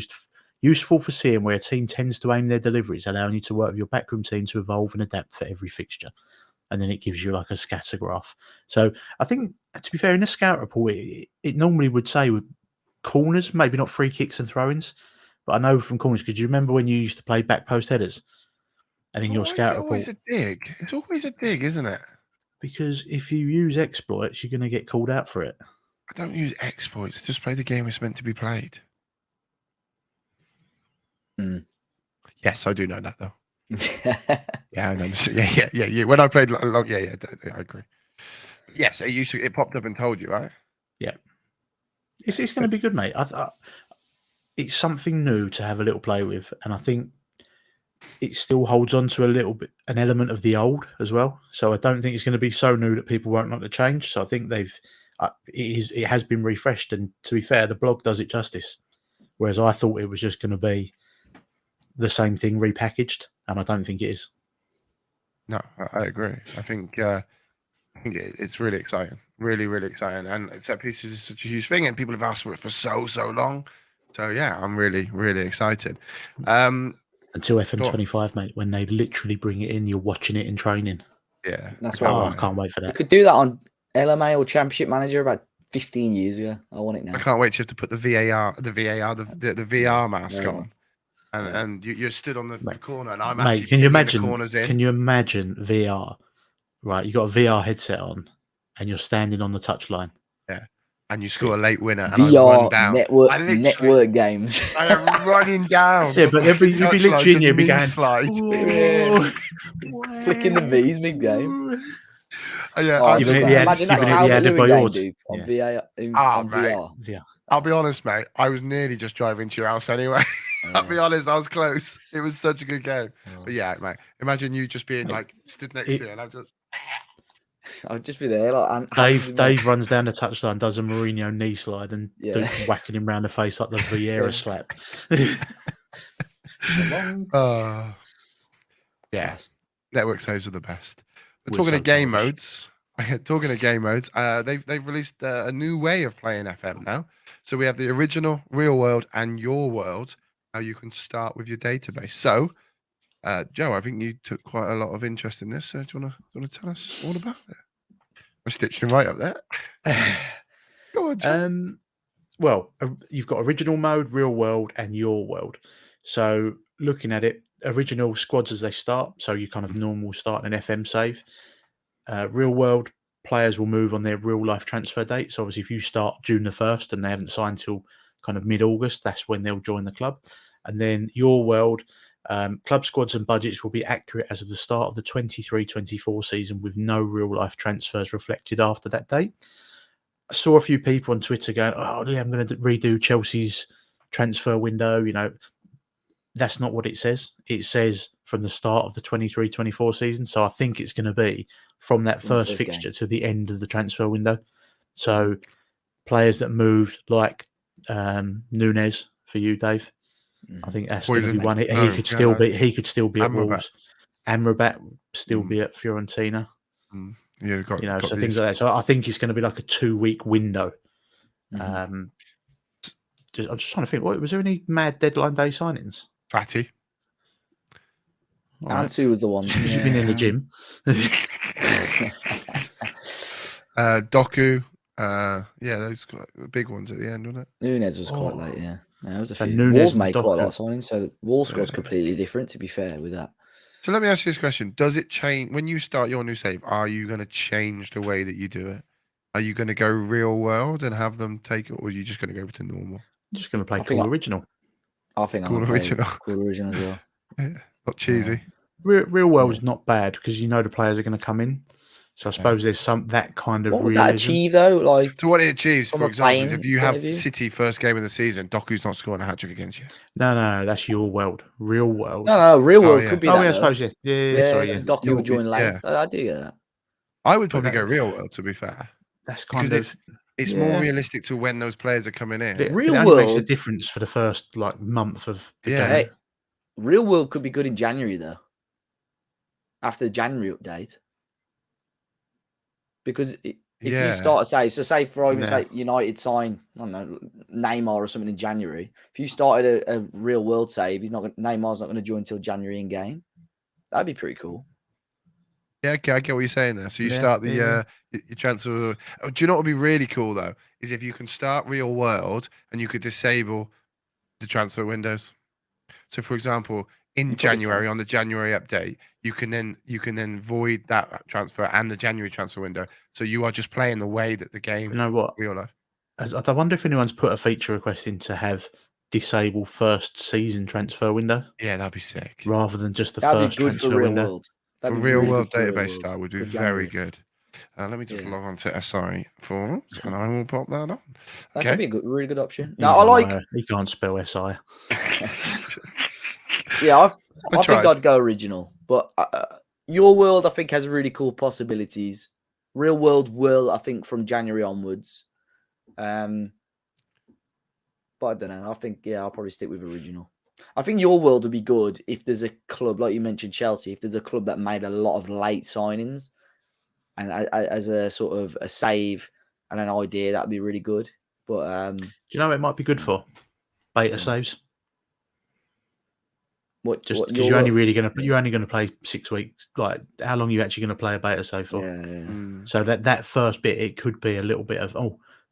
[SPEAKER 3] useful for seeing where a team tends to aim their deliveries, allowing you to work with your backroom team to evolve and adapt for every fixture. And then it gives you like a scatter graph. So I think, to be fair, in the scout report, it normally would say with corners, maybe not free kicks and throw-ins, but I know from corners, because you remember when you used to play back post headers? And in your scout report...
[SPEAKER 1] It's always a dig. It's always a dig, isn't it?
[SPEAKER 3] Because if you use exploits, you're going to get called out for it.
[SPEAKER 1] I don't use exploits. I just play the game it's meant to be played. Yes, I do know that though. Yeah, I know. Yeah. When I played long, yeah, I agree. Yes, it popped up and told you, right?
[SPEAKER 3] Yeah, it's going to be good, mate. It's something new to have a little play with, and I think it still holds on to an element of the old as well. So I don't think it's going to be so new that people won't like the change. So I think it has been refreshed, and to be fair, the blog does it justice. Whereas I thought it was just going to be the same thing repackaged, and I don't think it is.
[SPEAKER 1] No, I agree. I think it's really exciting, really, really exciting. And set pieces is such a huge thing, and people have asked for it for so long. So yeah, I'm really, really excited.
[SPEAKER 3] Until FM25, mate, when they literally bring it in, you're watching it in training.
[SPEAKER 1] Yeah,
[SPEAKER 2] that's
[SPEAKER 3] why I can't wait for that.
[SPEAKER 2] You could do that on LMA or Championship Manager about 15 years ago. I want it now.
[SPEAKER 1] I can't wait to have to put the VR mask on, and you're stood on the corner, and I'm actually
[SPEAKER 3] can you imagine?
[SPEAKER 1] The corners in.
[SPEAKER 3] Can you imagine VR? Right, you got a VR headset on, and you're standing on the touchline.
[SPEAKER 1] Yeah. And you score a late winner, and
[SPEAKER 2] VR
[SPEAKER 1] I run down.
[SPEAKER 2] network games.
[SPEAKER 1] I am running down.
[SPEAKER 3] Yeah, but you'd be literally in, you'd be going,
[SPEAKER 2] flicking the V's mid game.
[SPEAKER 1] Yeah,
[SPEAKER 2] imagine that Calvert-Lewin game, on VR.
[SPEAKER 1] I'll be honest, mate. I was nearly just driving to your house anyway. I'll be honest, I was close. It was such a good game. But yeah, mate. Imagine you just being like stood next to you, and
[SPEAKER 2] I'll just be there. Like,
[SPEAKER 3] Dave runs down the touchline, does a Mourinho knee slide, and Duke's whacking him round the face like the Vieira slap.
[SPEAKER 1] Yes, network saves are the best. But talking of game modes, they've released a new way of playing FM now. So we have the original, real world, and your world. Now you can start with your database. So, Joe, I think you took quite a lot of interest in this. So do you want to tell us all about it? I stitched him right up there. Go on, Joe.
[SPEAKER 3] Well, you've got original mode, real world, and your world. So looking at it, original squads as they start. So you kind of normal start an FM save. Real world players will move on their real life transfer date. So obviously if you start June the 1st and they haven't signed till kind of mid-August, that's when they'll join the club. And then your world, club squads and budgets will be accurate as of the start of the 23-24 season, with no real life transfers reflected after that date. I saw a few people on Twitter going, oh yeah, I'm going to redo Chelsea's transfer window. You know, that's not what it says. It says from the start of the 23-24 season. So I think it's going to be from that first fixture to the end of the transfer window. So players that moved, like Nunes for you, Dave. I think that's going to be one. He could still be at Wolves. Amrabat still be at Fiorentina.
[SPEAKER 1] Yeah,
[SPEAKER 3] so things like that. So I think it's going to be like a 2-week window. I'm just trying to think. Was there any mad deadline day signings?
[SPEAKER 1] Fatty.
[SPEAKER 2] Ansu was the one.
[SPEAKER 3] Because you've been in the gym.
[SPEAKER 1] Doku. Those big ones at the end, wasn't it?
[SPEAKER 2] Nunes was quite late, yeah. There was a few.
[SPEAKER 3] Nunes
[SPEAKER 2] made quite a lot of signings, so the Wall squad's completely different, to be fair, with that.
[SPEAKER 1] So let me ask you this question: does it change when you start your new save? Are you going to change the way that you do it? Are you going to go real world and have them take it, or are you just going to go to normal?
[SPEAKER 3] I'm just going to play
[SPEAKER 2] I think
[SPEAKER 3] Cool
[SPEAKER 2] I-
[SPEAKER 3] Original.
[SPEAKER 2] I think I'm
[SPEAKER 1] Cool
[SPEAKER 2] going to play
[SPEAKER 1] original.
[SPEAKER 2] Cool Original as well.
[SPEAKER 1] Yeah, not cheesy.
[SPEAKER 3] Real World's not bad because you know the players are going to come in. So I suppose there's that kind of
[SPEAKER 2] What would that
[SPEAKER 3] realism.
[SPEAKER 2] achieve though? Like
[SPEAKER 1] So what it achieves,
[SPEAKER 2] from
[SPEAKER 1] for
[SPEAKER 2] a
[SPEAKER 1] example, is
[SPEAKER 2] playing
[SPEAKER 1] if you
[SPEAKER 2] point
[SPEAKER 1] have
[SPEAKER 2] of view?
[SPEAKER 1] City first game of the season, Doku's not scoring a hat trick against you.
[SPEAKER 3] No, that's Your World. Real World.
[SPEAKER 2] No, Real
[SPEAKER 1] Oh,
[SPEAKER 2] World
[SPEAKER 1] yeah.
[SPEAKER 2] could be
[SPEAKER 3] Oh,
[SPEAKER 2] that.
[SPEAKER 3] yeah, I
[SPEAKER 2] though.
[SPEAKER 3] suppose, yeah. Yeah, sorry, yeah.
[SPEAKER 2] Docu
[SPEAKER 1] You'll
[SPEAKER 2] will
[SPEAKER 1] be-
[SPEAKER 2] join late.
[SPEAKER 1] yeah.
[SPEAKER 2] I do get that.
[SPEAKER 1] I would
[SPEAKER 3] Well,
[SPEAKER 1] probably
[SPEAKER 3] that-
[SPEAKER 1] go real world, to be fair,
[SPEAKER 3] That's kind
[SPEAKER 1] because
[SPEAKER 3] of
[SPEAKER 1] it's more
[SPEAKER 3] yeah.
[SPEAKER 1] realistic to when those players are coming in.
[SPEAKER 3] It
[SPEAKER 2] Real
[SPEAKER 3] only makes a
[SPEAKER 2] World-
[SPEAKER 3] difference for the first month of the
[SPEAKER 1] Yeah.
[SPEAKER 3] game.
[SPEAKER 2] Hey, Real World could be good in January though. After the January update. Because if you start say for argument's sake, United sign, I don't know, Neymar or something in January. If you started a Real World save, Neymar's not going to join until January in game. That'd be pretty cool.
[SPEAKER 1] Yeah, okay, I get what you're saying there. So you
[SPEAKER 3] Yeah,
[SPEAKER 1] start the
[SPEAKER 3] yeah.
[SPEAKER 1] your transfer. Oh, do you know what would be really cool though? Is if you can start real world and you could disable the transfer windows. So, for example, in
[SPEAKER 2] You probably
[SPEAKER 1] January
[SPEAKER 2] can.
[SPEAKER 1] on the January update, you can then void that transfer and the January transfer window. So you are just playing the way that the game
[SPEAKER 3] You know what?
[SPEAKER 1] real life.
[SPEAKER 3] I wonder if anyone's put a feature request in to have disable first season transfer window
[SPEAKER 1] Yeah, that'd be sick.
[SPEAKER 3] rather than just the
[SPEAKER 2] That'd be
[SPEAKER 3] first
[SPEAKER 2] good for
[SPEAKER 3] transfer
[SPEAKER 2] Real
[SPEAKER 3] window.
[SPEAKER 2] World.
[SPEAKER 1] For
[SPEAKER 2] That'd be
[SPEAKER 1] real
[SPEAKER 2] really
[SPEAKER 1] world
[SPEAKER 2] good for Real
[SPEAKER 1] database
[SPEAKER 2] World
[SPEAKER 1] style would be
[SPEAKER 2] for
[SPEAKER 1] very
[SPEAKER 2] January.
[SPEAKER 1] good. Let me just
[SPEAKER 2] Yeah.
[SPEAKER 1] log on to SI Forms and I will pop that on.
[SPEAKER 2] That
[SPEAKER 1] Okay.
[SPEAKER 2] could be a really good option.
[SPEAKER 3] He's
[SPEAKER 2] Now
[SPEAKER 3] a
[SPEAKER 2] I like.
[SPEAKER 3] liar. He can't spell SI.
[SPEAKER 2] Yeah, I think
[SPEAKER 1] tried.
[SPEAKER 2] I'd go original, but Your World I think has really cool possibilities. Real World will, I think, from January onwards. But I don't know. I think I'll probably stick with original. I think Your World would be good if there's a club like you mentioned, Chelsea. If there's a club that made a lot of late signings, and as a sort of a save and an idea, that'd be really good. But
[SPEAKER 3] Do you know what it might be good for? Beta saves. Just because you're only going to play 6 weeks. Like, how long are you actually going to play a beta save for?
[SPEAKER 2] Yeah.
[SPEAKER 3] So that first bit, it could be a little bit of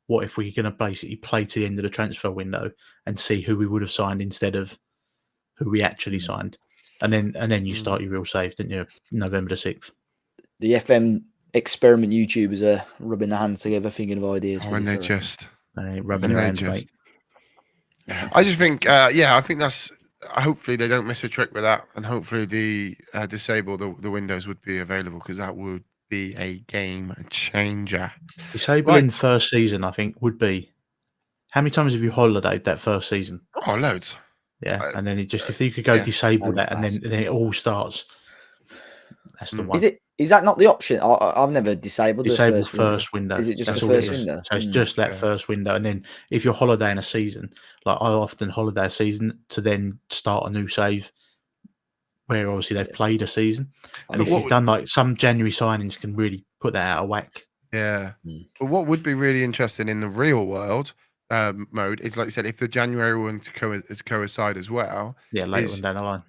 [SPEAKER 3] what if we're going to basically play to the end of the transfer window and see who we would have signed instead of who we actually signed, and then you start your real save, didn't you? November the 6th.
[SPEAKER 2] The FM experiment YouTubers are rubbing their hands together, thinking of ideas.
[SPEAKER 1] Oh,
[SPEAKER 2] for
[SPEAKER 1] and
[SPEAKER 2] this,
[SPEAKER 1] they
[SPEAKER 2] I reckon.
[SPEAKER 1] just
[SPEAKER 3] Rubbing their hands, mate.
[SPEAKER 1] I just think, I think that's. Hopefully, they don't miss a trick with that, and hopefully, the disable the windows would be available because that would be a game changer.
[SPEAKER 3] Disabling first season, I think, would be. How many times have you holidayed that first season?
[SPEAKER 1] Oh, loads.
[SPEAKER 3] Yeah, and then if you could go disable that, and then it all starts. That's the one.
[SPEAKER 2] Is that not the option? I've never disabled
[SPEAKER 3] Disable
[SPEAKER 2] the
[SPEAKER 3] first window.
[SPEAKER 2] Is it just
[SPEAKER 3] That's
[SPEAKER 2] the
[SPEAKER 3] all it
[SPEAKER 2] first
[SPEAKER 3] is.
[SPEAKER 2] window?
[SPEAKER 3] So it's just that first window, and then if you're holidaying a season, like I often holiday a season to then start a new save, where obviously they've played a season, and if you've done like some January signings, can really put that out of whack.
[SPEAKER 1] Yeah, but what would be really interesting in the real world mode is, like you said, if the January one coincide as well.
[SPEAKER 3] Yeah, later on down the line.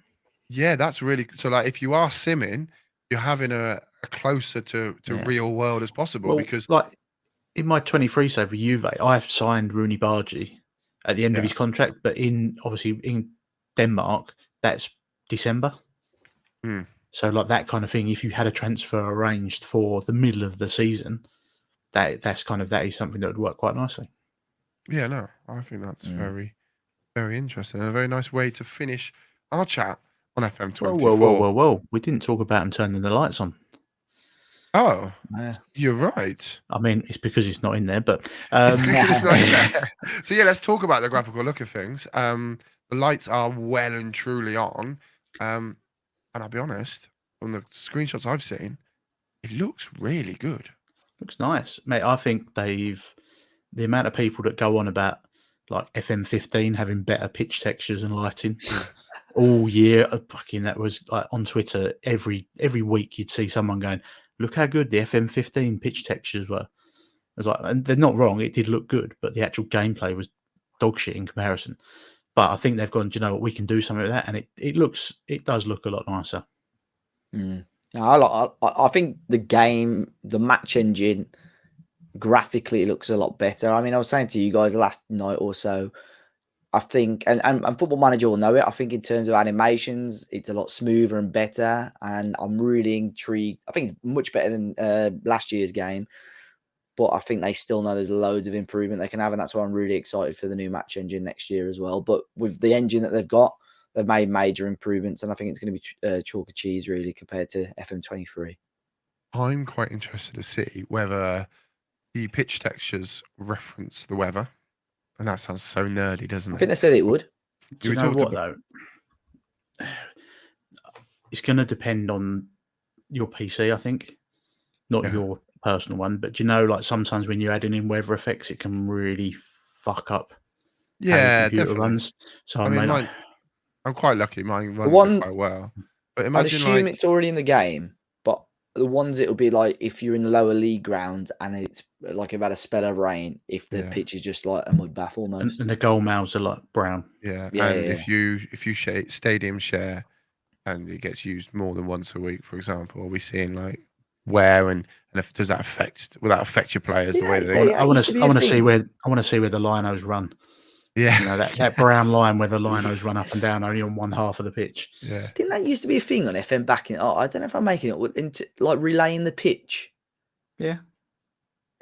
[SPEAKER 1] Yeah, that's really so. Like, if you are simming, you're having a closer to real world as possible, because
[SPEAKER 3] like in my 23 save with Juve, I've signed Rooney Bargy at the end of his contract, but in Denmark, that's December. So like that kind of thing, if you had a transfer arranged for the middle of the season, that is something that would work quite nicely.
[SPEAKER 1] Yeah, no, I think that's very, very interesting and a very nice way to finish our chat on FM24.
[SPEAKER 3] Whoa. We didn't talk about him turning the lights on.
[SPEAKER 1] Oh, you're right.
[SPEAKER 3] I mean, it's because it's not in there, but
[SPEAKER 1] it's because it's not in there. So yeah, let's talk about the graphical look of things. The lights are well and truly on. And I'll be honest, from the screenshots I've seen, it looks really good.
[SPEAKER 3] Looks nice, mate. I think the amount of people that go on about like FM15 having better pitch textures and lighting all year. Fucking, that was like on Twitter every week you'd see someone going, "Look how good the FM15 pitch textures were." I was like, and they're not wrong. It did look good, but the actual gameplay was dog shit in comparison. But I think they've gone, do you know what, we can do something with that, and it does look a lot nicer.
[SPEAKER 2] I think the match engine, graphically, it looks a lot better. I mean, I was saying to you guys last night or so, I think, and Football Manager will know it. I think in terms of animations, it's a lot smoother and better. And I'm really intrigued. I think it's much better than last year's game. But I think they still know there's loads of improvement they can have. And that's why I'm really excited for the new match engine next year as well. But with the engine that they've got, they've made major improvements. And I think it's going to be chalk and cheese, really, compared to FM23.
[SPEAKER 1] I'm quite interested to see whether the pitch textures reference the weather. And that sounds so nerdy, doesn't
[SPEAKER 2] I
[SPEAKER 1] it?
[SPEAKER 2] think they said it would.
[SPEAKER 3] Do you know what, though? It's going to depend on your PC, I think. Not your personal one. But do you know, like, sometimes when you're adding in weather effects, it can really fuck up how your computer
[SPEAKER 1] definitely.
[SPEAKER 3] runs. So
[SPEAKER 1] I mean,
[SPEAKER 3] mine,
[SPEAKER 1] I'm quite lucky. Mine runs it quite well. But
[SPEAKER 2] I'd
[SPEAKER 1] imagine
[SPEAKER 2] assume
[SPEAKER 1] like
[SPEAKER 2] it's already in the game, but the ones it'll be like if you're in the lower league ground and it's like you've had a spell of rain, if the pitch is just like a mud bath almost.
[SPEAKER 3] and the goal mouths are like brown.
[SPEAKER 1] If you stadium share and it gets used more than once a week, for example, are we seeing like where and if does that affect your players the way they
[SPEAKER 3] I want to see where the linos run.
[SPEAKER 1] Yeah.
[SPEAKER 3] You know, that brown line where the linos run up and down only on one half of the pitch.
[SPEAKER 1] Yeah.
[SPEAKER 2] Didn't that used to be a thing on FM back in? Oh, I don't know if I'm making it into like relaying the pitch.
[SPEAKER 3] Yeah.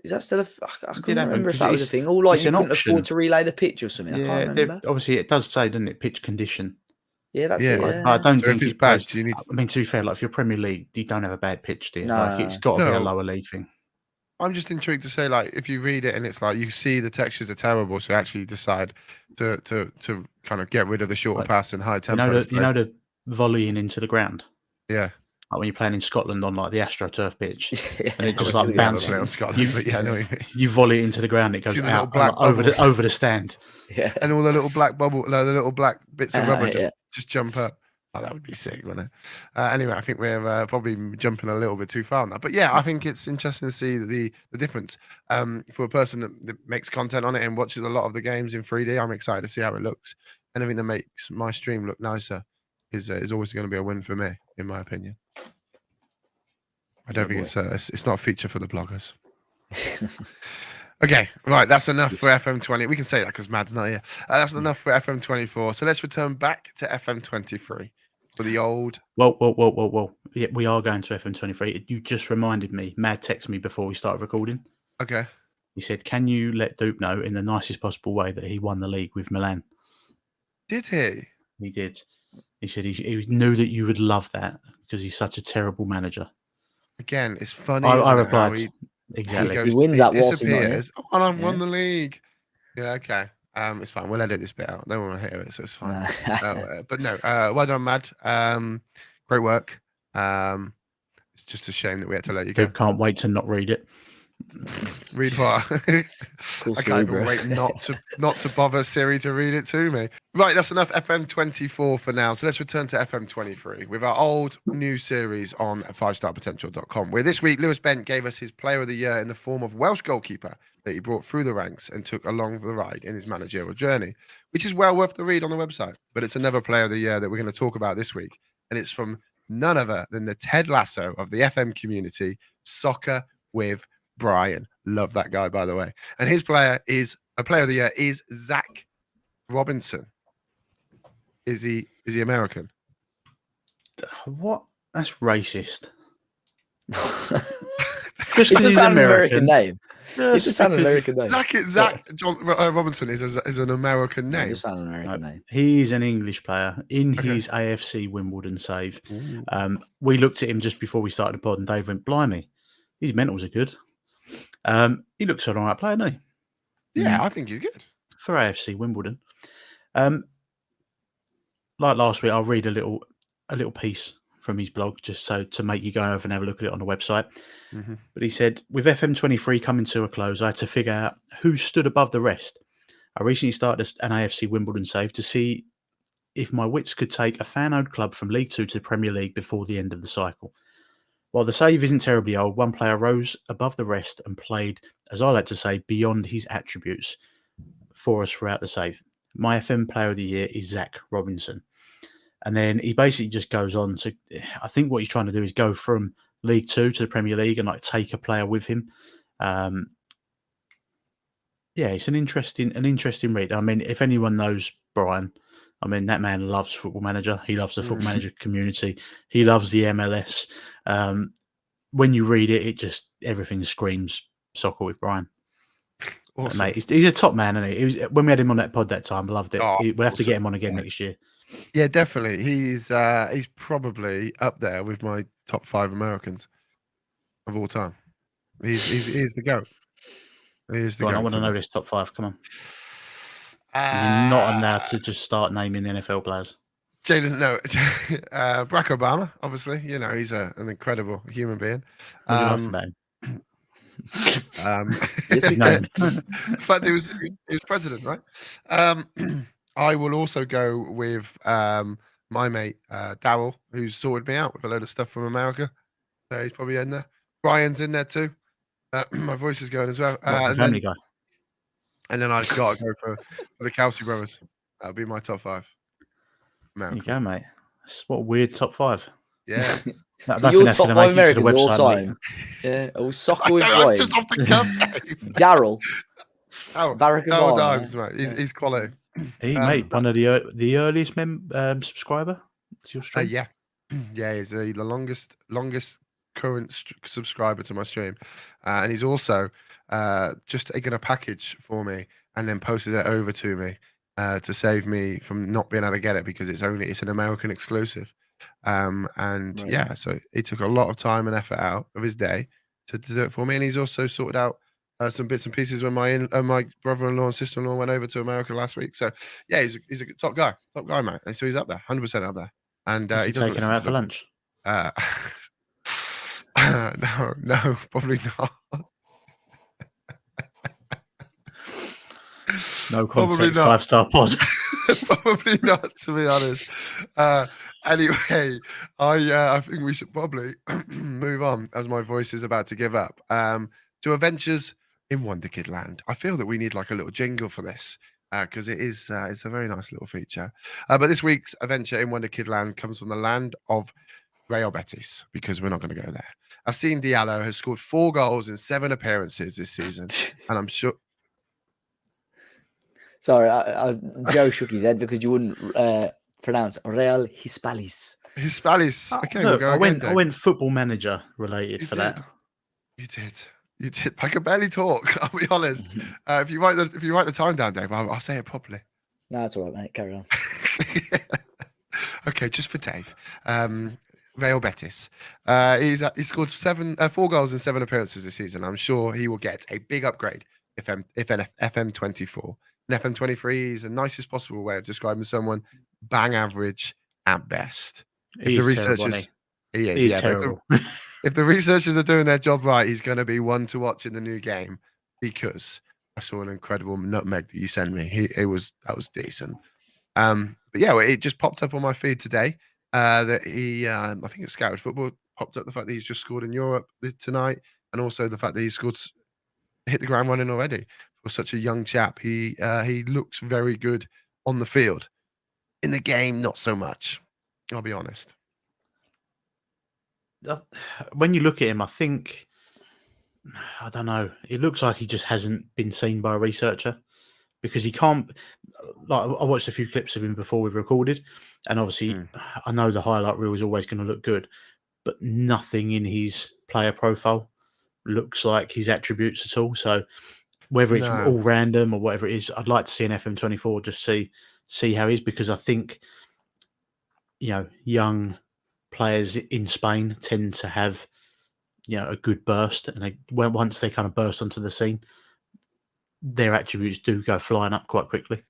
[SPEAKER 2] Is that still I can't remember if that was a thing. Or like you couldn't afford to relay the pitch or something. I can't remember.
[SPEAKER 3] Obviously, it does say, doesn't it, pitch condition.
[SPEAKER 2] Yeah, that's it. Yeah.
[SPEAKER 3] I don't
[SPEAKER 1] so
[SPEAKER 3] think
[SPEAKER 1] if it's bad, you need.
[SPEAKER 3] I mean, to be fair, like if you're Premier League, you don't have a bad pitch, do you?
[SPEAKER 2] No.
[SPEAKER 3] Like it's got to be a lower league thing.
[SPEAKER 1] I'm just intrigued to say, like, if you read it and it's like you see the textures are terrible, so you actually decide to kind of get rid of the shorter pass and high tempo.
[SPEAKER 3] You know the volleying into the ground.
[SPEAKER 1] Yeah.
[SPEAKER 3] Like when you're playing in Scotland on like the AstroTurf pitch, and it just
[SPEAKER 1] I
[SPEAKER 3] like bounces.
[SPEAKER 1] on Scotland, but yeah, I know what you mean.
[SPEAKER 3] You volley it into the ground, it goes out over the stand.
[SPEAKER 2] Yeah.
[SPEAKER 1] And all the little black the little black bits of rubber just jump up. Oh, that would be sick, wouldn't it? Anyway, I think we're probably jumping a little bit too far on that. But yeah, I think it's interesting to see the difference. For a person that makes content on it and watches a lot of the games in 3D, I'm excited to see how it looks. Anything that makes my stream look nicer is always going to be a win for me, in my opinion. I don't think it's not a feature for the bloggers. Okay, right, that's enough for FM20. We can say that because Mad's not here. That's enough for FM24. So let's return back to FM23 for the old.
[SPEAKER 3] Whoa. Yeah, we are going to FM23. You just reminded me. Mad texted me before we started recording.
[SPEAKER 1] Okay.
[SPEAKER 3] He said, can you let Dupe know in the nicest possible way that he won the league with Milan?
[SPEAKER 1] Did he?
[SPEAKER 3] He did. He said he knew that you would love that because he's such a terrible manager.
[SPEAKER 1] Again, it's funny.
[SPEAKER 3] I replied. Exactly.
[SPEAKER 2] He wins that whilst he's not here.
[SPEAKER 1] And I won the league. Yeah, okay. It's fine. We'll edit this bit out. They won't hear it, so it's fine. But no, well done, Mad. Great work. It's just a shame that we had to let you go.
[SPEAKER 3] Can't wait to not read it.
[SPEAKER 1] Read what? I can't even wait not to bother Siri to read it to me. Right, that's enough FM24 for now. So let's return to FM23 with our old new series on 5starpotential.com, where this week Lewis Bent gave us his player of the year in the form of Welsh goalkeeper that he brought through the ranks and took along for the ride in his managerial journey, which is well worth the read on the website. But it's another player of the year that we're going to talk about this week, and it's from none other than the Ted Lasso of the FM community, Soccer with Brian. Love that guy, by the way. And his player of the year is Zach Robinson. Is he American?
[SPEAKER 3] What? That's racist.
[SPEAKER 2] Just because he's an American name. It's just an American name.
[SPEAKER 1] Zach Robinson is an American name.
[SPEAKER 2] It's an American name.
[SPEAKER 3] He's an English player in his AFC Wimbledon save. We looked at him just before we started the pod, and Dave went, "Blimey, his mentals are good." He looks an all right player, doesn't he?
[SPEAKER 1] Yeah, I think he's good
[SPEAKER 3] for AFC Wimbledon. Like last week, I'll read a little piece from his blog just so to make you go over and have a look at it on the website.
[SPEAKER 1] Mm-hmm.
[SPEAKER 3] But he said, with FM23 coming to a close, I had to figure out who stood above the rest. I recently started an AFC Wimbledon save to see if my wits could take a fan-owned club from League 2 to the Premier League before the end of the cycle. While the save isn't terribly old, one player rose above the rest and played, as I like to say, beyond his attributes for us throughout the save. My FM player of the year is Zach Robinson. And then he basically just goes on to, I think what he's trying to do is go from League 2 to the Premier League and like take a player with him. Yeah, it's an interesting read. I mean, if anyone knows Brian, I mean that man loves Football Manager. He loves the Football Manager community. He loves the MLS. When you read it, it just everything screams soccer with Brian.
[SPEAKER 1] Awesome.
[SPEAKER 3] Mate, he's a top man, isn't he? When we had him on that pod that time, I loved it.
[SPEAKER 1] Oh,
[SPEAKER 3] We'll have to
[SPEAKER 1] awesome.
[SPEAKER 3] get him on again next year.
[SPEAKER 1] Yeah, definitely. He's probably up there with my top 5 Americans of all time. He's the GOAT. He is the
[SPEAKER 3] Brian, I
[SPEAKER 1] GOAT
[SPEAKER 3] want to
[SPEAKER 1] to
[SPEAKER 3] know
[SPEAKER 1] me.
[SPEAKER 3] this top 5. Come on. You're not allowed to just start naming NFL players.
[SPEAKER 1] Jalen, no, Barack Obama, obviously. You know, he's an incredible human being.
[SPEAKER 3] What do you like about him?
[SPEAKER 2] Yes, we
[SPEAKER 3] No.
[SPEAKER 2] can.
[SPEAKER 1] In fact, he was president, right? I will also go with my mate Darryl, who's sorted me out with a load of stuff from America. So he's probably in there. Brian's in there too. My voice is going as well.
[SPEAKER 3] Family Guy.
[SPEAKER 1] And then I've got to go for the Kelsey brothers. That'll be my top 5.
[SPEAKER 3] There you go, mate. What a weird top 5.
[SPEAKER 1] Yeah.
[SPEAKER 3] I
[SPEAKER 2] So
[SPEAKER 3] don't
[SPEAKER 2] your
[SPEAKER 3] think that's
[SPEAKER 2] top
[SPEAKER 3] going to
[SPEAKER 2] 5
[SPEAKER 3] make it to the
[SPEAKER 2] Americans of all
[SPEAKER 3] website. Mate.
[SPEAKER 2] time. Yeah, all soccer with
[SPEAKER 1] I'm
[SPEAKER 2] Brian.
[SPEAKER 1] just off the cuff.
[SPEAKER 2] Daryl.
[SPEAKER 1] Oh,
[SPEAKER 2] Barack
[SPEAKER 1] no
[SPEAKER 2] Obama.
[SPEAKER 1] dimes, mate. He's quality.
[SPEAKER 3] He mate, one of the earliest subscriber. It's your stream.
[SPEAKER 1] Yeah. Yeah, he's the longest current subscriber to my stream. And he's also just taken a package for me and then posted it over to me to save me from not being able to get it because it's an American exclusive. And
[SPEAKER 2] Right.
[SPEAKER 1] yeah, so he took a lot of time and effort out of his day to do it for me. And he's also sorted out some bits and pieces when my brother-in-law and sister-in-law went over to America last week. So yeah, he's a top guy, mate. And so he's up there, 100% up there. And
[SPEAKER 3] Is
[SPEAKER 1] he
[SPEAKER 3] he
[SPEAKER 1] doesn't
[SPEAKER 3] taking her
[SPEAKER 1] listen
[SPEAKER 3] out
[SPEAKER 1] to
[SPEAKER 3] for lunch?
[SPEAKER 1] no, probably not.
[SPEAKER 3] No
[SPEAKER 1] Probably
[SPEAKER 3] context,
[SPEAKER 1] not.
[SPEAKER 3] 5-star pod.
[SPEAKER 1] Probably not, to be honest. Anyway, I think we should probably move on as my voice is about to give up. To Adventures in Wonder Kid Land. I feel that we need like a little jingle for this because it's a very nice little feature. But this week's adventure in Wonder Kid Land comes from the land of Real Betis because we're not going to go there. Asin Diallo has scored 4 goals in 7 appearances this season, and I'm sure.
[SPEAKER 2] Sorry, Joe shook his head because you wouldn't pronounce Real Hispalis.
[SPEAKER 1] Hispalis. Okay,
[SPEAKER 3] Look,
[SPEAKER 1] we'll go again,
[SPEAKER 3] I went Football Manager related
[SPEAKER 1] You
[SPEAKER 3] for
[SPEAKER 1] did.
[SPEAKER 3] that.
[SPEAKER 1] You did. I can barely talk. I'll be honest. If you write the time down, Dave, I'll say it properly.
[SPEAKER 2] No, it's all right, mate. Carry on.
[SPEAKER 1] Okay, just for Dave. Real Betis. He scored 4 goals in 7 appearances this season. I'm sure he will get a big upgrade if FM24. And FM23 is the nicest possible way of describing someone bang average at best. If the researchers, he is, yeah.
[SPEAKER 3] terrible.
[SPEAKER 1] If the researchers are doing their job right, he's going to be one to watch in the new game because I saw an incredible nutmeg that you sent me. That was decent. But yeah, it just popped up on my feed today that he, I think it's Scouted Football, popped up the fact that he's just scored in Europe tonight, and also the fact that he's hit the ground running already for such a young chap. He looks very good on the field. In the game, not so much. I'll be honest.
[SPEAKER 3] When you look at him, I think, I don't know, it looks like he just hasn't been seen by a researcher because he can't. Like, I watched a few clips of him before we recorded, and obviously, I know the highlight reel is always going to look good, but nothing in his player profile looks like his attributes at all. So whether it's all random or whatever it is, I'd like to see an FM24 just see how he is, because I think, you know, young players in Spain tend to have, you know, a good burst, and once they kind of burst onto the scene, their attributes do go flying up quite quickly.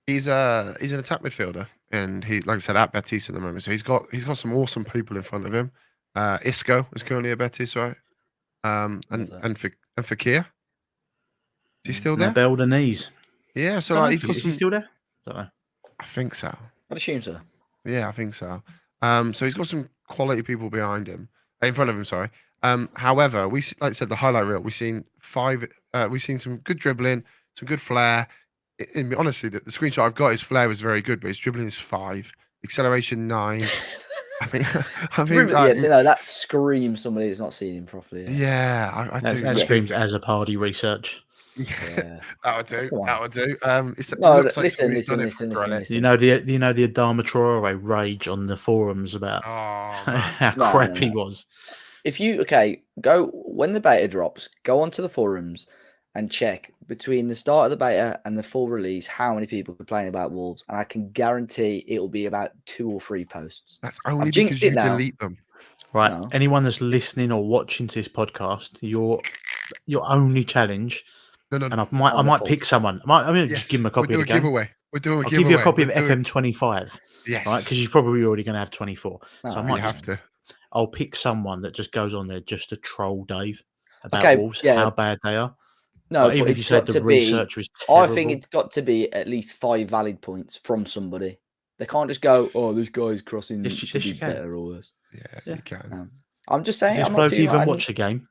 [SPEAKER 1] He's an attack midfielder, and he, like I said, at Betis at the moment. So he's got some awesome people in front of him. Isco is currently at Betis, right? And Fakir. Is he still there?
[SPEAKER 3] Bell the knees.
[SPEAKER 1] Yeah, so like he's got
[SPEAKER 3] Is he still there? Don't know.
[SPEAKER 1] I think so.
[SPEAKER 2] I'd assume so.
[SPEAKER 1] Yeah, I think so. So he's got some quality people behind him, in front of him. Sorry. However, like I said, the highlight reel, we've seen some good dribbling, some good flair. Honestly, the screenshot I've got, his flair was very good, but his dribbling is 5, acceleration 9. I mean,
[SPEAKER 2] that screams somebody that's not seen him properly.
[SPEAKER 1] Yeah, I
[SPEAKER 3] that
[SPEAKER 1] do.
[SPEAKER 3] screams as a party research.
[SPEAKER 2] Yeah.
[SPEAKER 1] That would do.
[SPEAKER 2] Come on.
[SPEAKER 1] That would do. It
[SPEAKER 2] No,
[SPEAKER 1] looks like
[SPEAKER 2] listen,
[SPEAKER 1] somebody's done it
[SPEAKER 2] listen,
[SPEAKER 1] for
[SPEAKER 2] listen,
[SPEAKER 1] Grelly.
[SPEAKER 2] listen.
[SPEAKER 3] You know the Adama Traore rage on the forums about
[SPEAKER 1] Oh man.
[SPEAKER 3] how
[SPEAKER 2] No,
[SPEAKER 3] crap
[SPEAKER 2] no,
[SPEAKER 3] he
[SPEAKER 2] no.
[SPEAKER 3] was.
[SPEAKER 2] If you go when the beta drops, go onto the forums and check between the start of the beta and the full release how many people complain about Wolves, and I can guarantee it'll be about 2 or 3 posts.
[SPEAKER 1] That's only
[SPEAKER 2] I've jinxed
[SPEAKER 1] because you
[SPEAKER 2] it now.
[SPEAKER 1] delete them.
[SPEAKER 3] Right.
[SPEAKER 2] No.
[SPEAKER 3] Anyone that's listening or watching to this podcast, your only challenge,
[SPEAKER 1] No.
[SPEAKER 3] and I might
[SPEAKER 2] Wonderful.
[SPEAKER 3] pick someone. I mean,
[SPEAKER 1] Yes.
[SPEAKER 3] just give them a
[SPEAKER 1] We'll
[SPEAKER 3] copy
[SPEAKER 1] do
[SPEAKER 3] of
[SPEAKER 1] a
[SPEAKER 3] the game.
[SPEAKER 1] giveaway. We'll do a
[SPEAKER 3] I'll
[SPEAKER 1] giveaway.
[SPEAKER 3] give you a copy of
[SPEAKER 1] We'll do
[SPEAKER 3] FM25,
[SPEAKER 1] Yes.
[SPEAKER 3] right? Because you're probably already going to have 24. So I
[SPEAKER 2] No,
[SPEAKER 3] might
[SPEAKER 1] you
[SPEAKER 3] just,
[SPEAKER 1] have to.
[SPEAKER 3] I'll pick someone that just goes on there just to troll Dave about
[SPEAKER 2] Okay,
[SPEAKER 3] Wolves,
[SPEAKER 2] yeah.
[SPEAKER 3] how bad they are.
[SPEAKER 2] No,
[SPEAKER 3] Like, even
[SPEAKER 2] but
[SPEAKER 3] if you
[SPEAKER 2] it's
[SPEAKER 3] said
[SPEAKER 2] got
[SPEAKER 3] the
[SPEAKER 2] to be.
[SPEAKER 3] researcher is
[SPEAKER 2] I
[SPEAKER 3] terrible.
[SPEAKER 2] think it's got to be at least 5 valid points from somebody. They can't just go, "Oh, this guy's crossing
[SPEAKER 3] Yes,
[SPEAKER 2] should
[SPEAKER 3] you
[SPEAKER 2] be
[SPEAKER 3] can.
[SPEAKER 2] better or worse."
[SPEAKER 1] Yeah, you can.
[SPEAKER 2] I'm just
[SPEAKER 3] Does
[SPEAKER 2] saying.
[SPEAKER 3] this
[SPEAKER 2] I'm not
[SPEAKER 3] bloke
[SPEAKER 2] tooting
[SPEAKER 3] even
[SPEAKER 2] my
[SPEAKER 3] watch the game?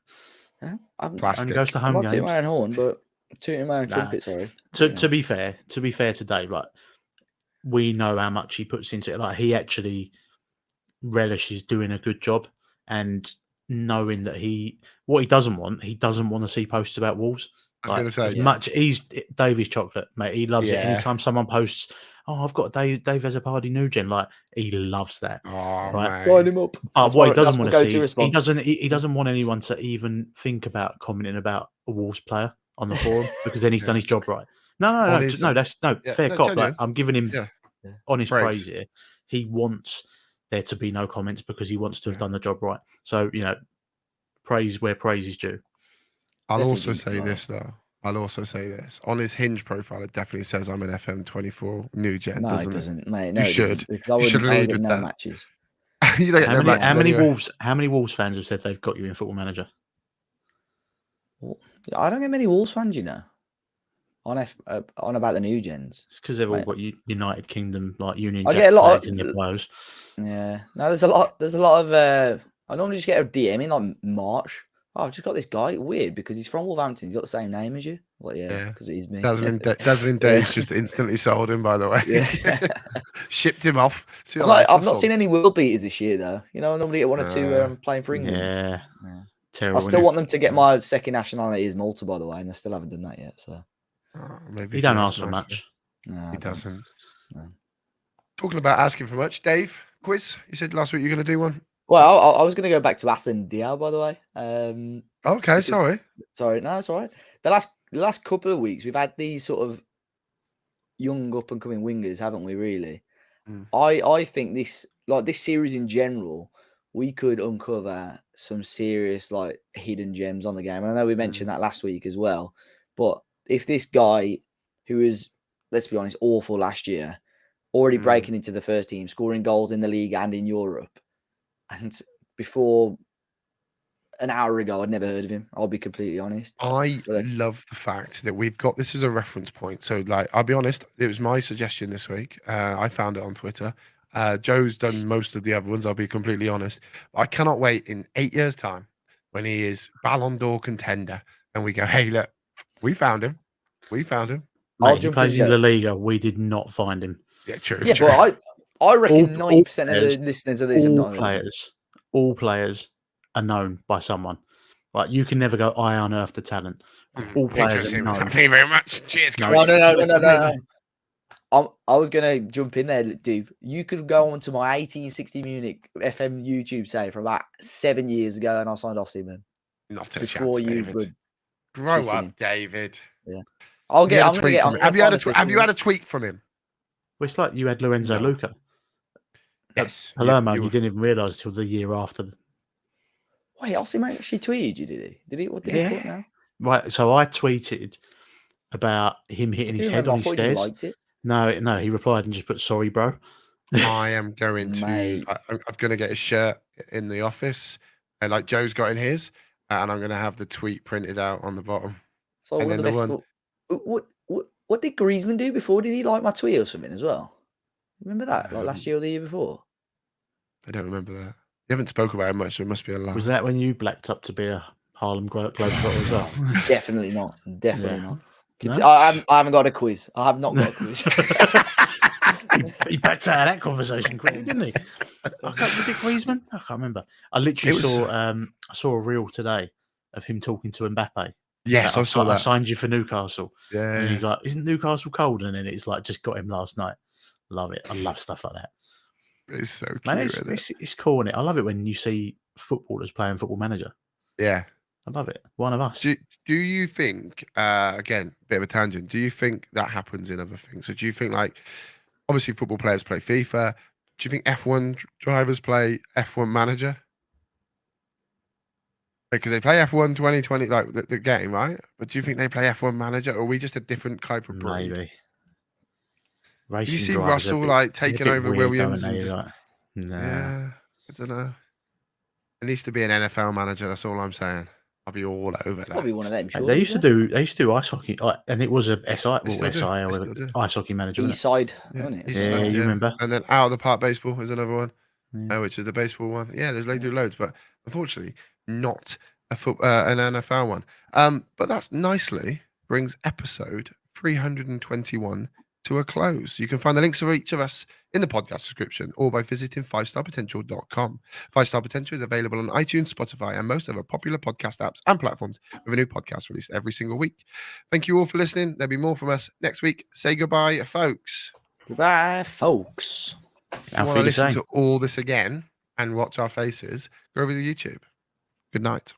[SPEAKER 2] I'm
[SPEAKER 1] Plastic.
[SPEAKER 3] Only goes to
[SPEAKER 2] I'm
[SPEAKER 3] home
[SPEAKER 2] not tooting
[SPEAKER 3] games.
[SPEAKER 2] my own horn, but tooting my own
[SPEAKER 3] Nah.
[SPEAKER 2] trumpet. Sorry.
[SPEAKER 3] To be fair to Dave, like, we know how much he puts into it. Like, he actually relishes doing a good job, and knowing that what he doesn't want to see posts about Wolves.
[SPEAKER 1] I was going to say.
[SPEAKER 3] As much Davey's chocolate, mate. He loves it.
[SPEAKER 1] Yeah.
[SPEAKER 3] Anytime someone posts, "Oh, I've got Dave Ezapadi new gen," like, he loves that.
[SPEAKER 1] Oh,
[SPEAKER 3] Right.
[SPEAKER 2] Sign
[SPEAKER 1] mate.
[SPEAKER 2] him up.
[SPEAKER 3] But what he doesn't want to see,
[SPEAKER 2] response.
[SPEAKER 3] he doesn't want anyone to even think about commenting about a Wolves player on the forum, because then he's done his job right. No,
[SPEAKER 1] Honest-
[SPEAKER 3] fair
[SPEAKER 1] no,
[SPEAKER 3] cop.
[SPEAKER 1] genuine.
[SPEAKER 3] Like, I'm giving him
[SPEAKER 1] Yeah.
[SPEAKER 3] honest
[SPEAKER 1] Praise.
[SPEAKER 3] praise here. He wants there to be no comments because he wants to have done the job right. So, praise where praise is due.
[SPEAKER 1] I'll
[SPEAKER 2] Definitely
[SPEAKER 1] also
[SPEAKER 2] didn't
[SPEAKER 1] say
[SPEAKER 2] start.
[SPEAKER 1] this though. I'll also say this. On his Hinge profile, it definitely says I'm an FM24 new gen,
[SPEAKER 2] No,
[SPEAKER 1] doesn't
[SPEAKER 2] it
[SPEAKER 1] it?
[SPEAKER 2] doesn't, mate.
[SPEAKER 1] You
[SPEAKER 2] No, it
[SPEAKER 1] should.
[SPEAKER 2] doesn't, because I
[SPEAKER 1] You should
[SPEAKER 2] wouldn't
[SPEAKER 1] lead
[SPEAKER 2] get
[SPEAKER 1] with
[SPEAKER 2] no
[SPEAKER 1] that.
[SPEAKER 2] matches.
[SPEAKER 1] You don't get no matches
[SPEAKER 3] How many
[SPEAKER 1] anyway.
[SPEAKER 3] Wolves fans have said they've got you in Football Manager?
[SPEAKER 2] I don't get many Wolves fans, on about the new gens.
[SPEAKER 3] It's because they've all
[SPEAKER 2] Mate.
[SPEAKER 3] got United Kingdom, like Union
[SPEAKER 2] I
[SPEAKER 3] Jack
[SPEAKER 2] get a lot
[SPEAKER 3] flags
[SPEAKER 2] of-
[SPEAKER 3] in their clothes.
[SPEAKER 2] Yeah. No, there's a lot of I normally just get a DM in like March. Oh, I've just got this guy. Weird, because he's from Wolverhampton. He's got the same name as you. I was like, yeah, because it is me.
[SPEAKER 1] Dazzling Dave's just instantly sold him, by the way.
[SPEAKER 2] Yeah.
[SPEAKER 1] Shipped him off. See you
[SPEAKER 2] I've
[SPEAKER 1] later,
[SPEAKER 2] not
[SPEAKER 1] sold.
[SPEAKER 2] seen any world beaters this year, though. I normally get 1 or 2 playing for England.
[SPEAKER 3] Yeah.
[SPEAKER 2] Yeah.
[SPEAKER 3] Terrible.
[SPEAKER 2] I still want them to get my second nationality as Malta, by the way, and they still haven't done that yet. So
[SPEAKER 1] Maybe
[SPEAKER 3] He
[SPEAKER 1] if
[SPEAKER 3] don't
[SPEAKER 1] you
[SPEAKER 3] ask for
[SPEAKER 1] nicely.
[SPEAKER 3] much.
[SPEAKER 2] no, I
[SPEAKER 1] He
[SPEAKER 2] don't.
[SPEAKER 1] doesn't.
[SPEAKER 2] No.
[SPEAKER 1] Talking about asking for much, Dave, quiz. You said last week you're going to do one.
[SPEAKER 2] Well, I was going to go back to Asen Diao, by the way.
[SPEAKER 1] Okay,
[SPEAKER 2] Because-
[SPEAKER 1] sorry.
[SPEAKER 2] Sorry, no, it's all right. The last couple of weeks, we've had these sort of young up and coming wingers, haven't we? Really, I think this series in general, we could uncover some serious like hidden gems on the game. And I know we mentioned that last week as well. But if this guy, who is, let's be honest, awful last year, already breaking into the first team, scoring goals in the league and in Europe, and before an hour ago, I'd never heard of him. I'll be completely honest.
[SPEAKER 1] I love the fact that we've got this as a reference point. So, like, I'll be honest, it was my suggestion this week. I found it on Twitter. Joe's done most of the other ones, I'll be completely honest. I cannot wait in 8 years' time when he is Ballon d'Or contender and we go, hey, look, we found him. We found him.
[SPEAKER 3] Mate, he plays in La Liga. We did not find him.
[SPEAKER 1] Yeah, true.
[SPEAKER 2] Yeah,
[SPEAKER 1] true.
[SPEAKER 2] but I reckon
[SPEAKER 3] All
[SPEAKER 2] 90% of
[SPEAKER 3] players-
[SPEAKER 2] the listeners of this have not heard of him.
[SPEAKER 3] all players are known by someone. Like, you can never go, I unearthed the talent. All players are
[SPEAKER 1] Interesting.
[SPEAKER 3] known.
[SPEAKER 1] Thank you very much. Cheers,
[SPEAKER 3] No,
[SPEAKER 1] guys.
[SPEAKER 2] No. I was going to jump in there, dude. You could go on to my 1860 Munich FM YouTube say from about 7 years ago, and I signed Osimhen
[SPEAKER 1] Not a
[SPEAKER 2] before
[SPEAKER 1] chance,
[SPEAKER 2] you
[SPEAKER 1] David.
[SPEAKER 2] would.
[SPEAKER 1] Grow
[SPEAKER 2] kissing
[SPEAKER 1] up,
[SPEAKER 2] him.
[SPEAKER 1] David.
[SPEAKER 2] I'll get.
[SPEAKER 1] Have you had a tweet? Have you had a tweet from him?
[SPEAKER 3] Well, it's like you had Lorenzo
[SPEAKER 1] No.
[SPEAKER 3] Luca.
[SPEAKER 1] Yes.
[SPEAKER 3] Palermo,
[SPEAKER 1] You
[SPEAKER 3] you
[SPEAKER 1] were-
[SPEAKER 3] didn't even realise until the year after.
[SPEAKER 2] Wait, Osimhen actually tweeted you, did he? Did he? What did he put now?
[SPEAKER 3] Right, so I tweeted about him hitting his head on his
[SPEAKER 2] I thought you
[SPEAKER 3] stairs.
[SPEAKER 2] liked it.
[SPEAKER 3] No, he replied and just put, sorry, bro.
[SPEAKER 1] I am going to.
[SPEAKER 2] Mate.
[SPEAKER 1] I'm going to get his shirt in the office, and like Joe's got in his, and I'm going to have the tweet printed out on the bottom.
[SPEAKER 2] So
[SPEAKER 1] And
[SPEAKER 2] one of
[SPEAKER 1] then
[SPEAKER 2] the
[SPEAKER 1] the
[SPEAKER 2] best. What did Griezmann do before? Did he like my tweet or something as well? Remember that? Like last year or the year before?
[SPEAKER 1] I don't remember that. You haven't spoke about it much, so it must be a lie.
[SPEAKER 3] Was that when you blacked up to be a Harlem Globetrotter as well?
[SPEAKER 2] Definitely not. Definitely
[SPEAKER 3] Yeah.
[SPEAKER 2] not.
[SPEAKER 3] No?
[SPEAKER 2] I haven't got a quiz. I have not got a quiz.
[SPEAKER 3] He backed out of that conversation quickly, didn't he? Was it Griezmann? I can't remember. I literally
[SPEAKER 1] It was-
[SPEAKER 3] saw I saw a reel today of him talking to Mbappe,
[SPEAKER 1] Yes, I saw
[SPEAKER 3] I
[SPEAKER 1] that.
[SPEAKER 3] signed you for Newcastle.
[SPEAKER 1] Yeah,
[SPEAKER 3] And he's like, isn't Newcastle cold? And then it's like, just got him last night. Love it. I love stuff like that.
[SPEAKER 1] it's so cute.
[SPEAKER 3] Man,
[SPEAKER 1] Isn't it?
[SPEAKER 3] it's cool, isn't it? I love it when you see footballers playing Football Manager.
[SPEAKER 1] Yeah.
[SPEAKER 3] I love it. One of us.
[SPEAKER 1] Do you think, again, bit of a tangent, do you think that happens in other things? So do you think, like, obviously football players play FIFA. Do you think F1 drivers play F1 Manager? Because they play F1 2020, like the game, right? But do you think they play F1 Manager, or are we just a different type of breed?
[SPEAKER 3] Maybe.
[SPEAKER 1] You
[SPEAKER 3] Racing
[SPEAKER 1] see
[SPEAKER 3] drivers are a
[SPEAKER 1] Russell
[SPEAKER 3] bit-
[SPEAKER 1] like
[SPEAKER 3] they're a
[SPEAKER 1] taking
[SPEAKER 3] bit
[SPEAKER 1] over
[SPEAKER 3] weird,
[SPEAKER 1] Williams
[SPEAKER 3] don't
[SPEAKER 1] and
[SPEAKER 3] they?
[SPEAKER 1] just,
[SPEAKER 3] Like, nah.
[SPEAKER 1] yeah, I don't know. It needs to be an NFL manager. That's all I'm saying. I'll be all over that.
[SPEAKER 2] Probably one of them.
[SPEAKER 3] Hey,
[SPEAKER 2] Surely,
[SPEAKER 3] they used to do ice hockey, and it was a SI,
[SPEAKER 1] They
[SPEAKER 3] well,
[SPEAKER 1] still do.
[SPEAKER 3] SI
[SPEAKER 1] They
[SPEAKER 3] or
[SPEAKER 1] still do.
[SPEAKER 3] ice hockey manager. Wasn't
[SPEAKER 2] East side,
[SPEAKER 1] Yeah,
[SPEAKER 2] isn't it?
[SPEAKER 1] East
[SPEAKER 3] Yeah,
[SPEAKER 1] side,
[SPEAKER 3] you remember?
[SPEAKER 1] And then out of the park baseball is another one,
[SPEAKER 3] Yeah.
[SPEAKER 1] which is the baseball one. Yeah, there's they do loads, but unfortunately, not an NFL one. But that's nicely brings episode 321 to a close. You can find the links of each of us in the podcast description or by visiting 5starpotential.com. 5-Star Potential is available on iTunes, Spotify, and most other popular podcast apps and platforms with a new podcast released every single week. Thank you all for listening. There'll be more from us next week. Say goodbye, folks.
[SPEAKER 2] Goodbye, folks.
[SPEAKER 1] If you
[SPEAKER 3] I'll
[SPEAKER 1] want to
[SPEAKER 3] feel the
[SPEAKER 1] listen
[SPEAKER 3] same.
[SPEAKER 1] to all this again and watch our faces, go over to YouTube. Good night.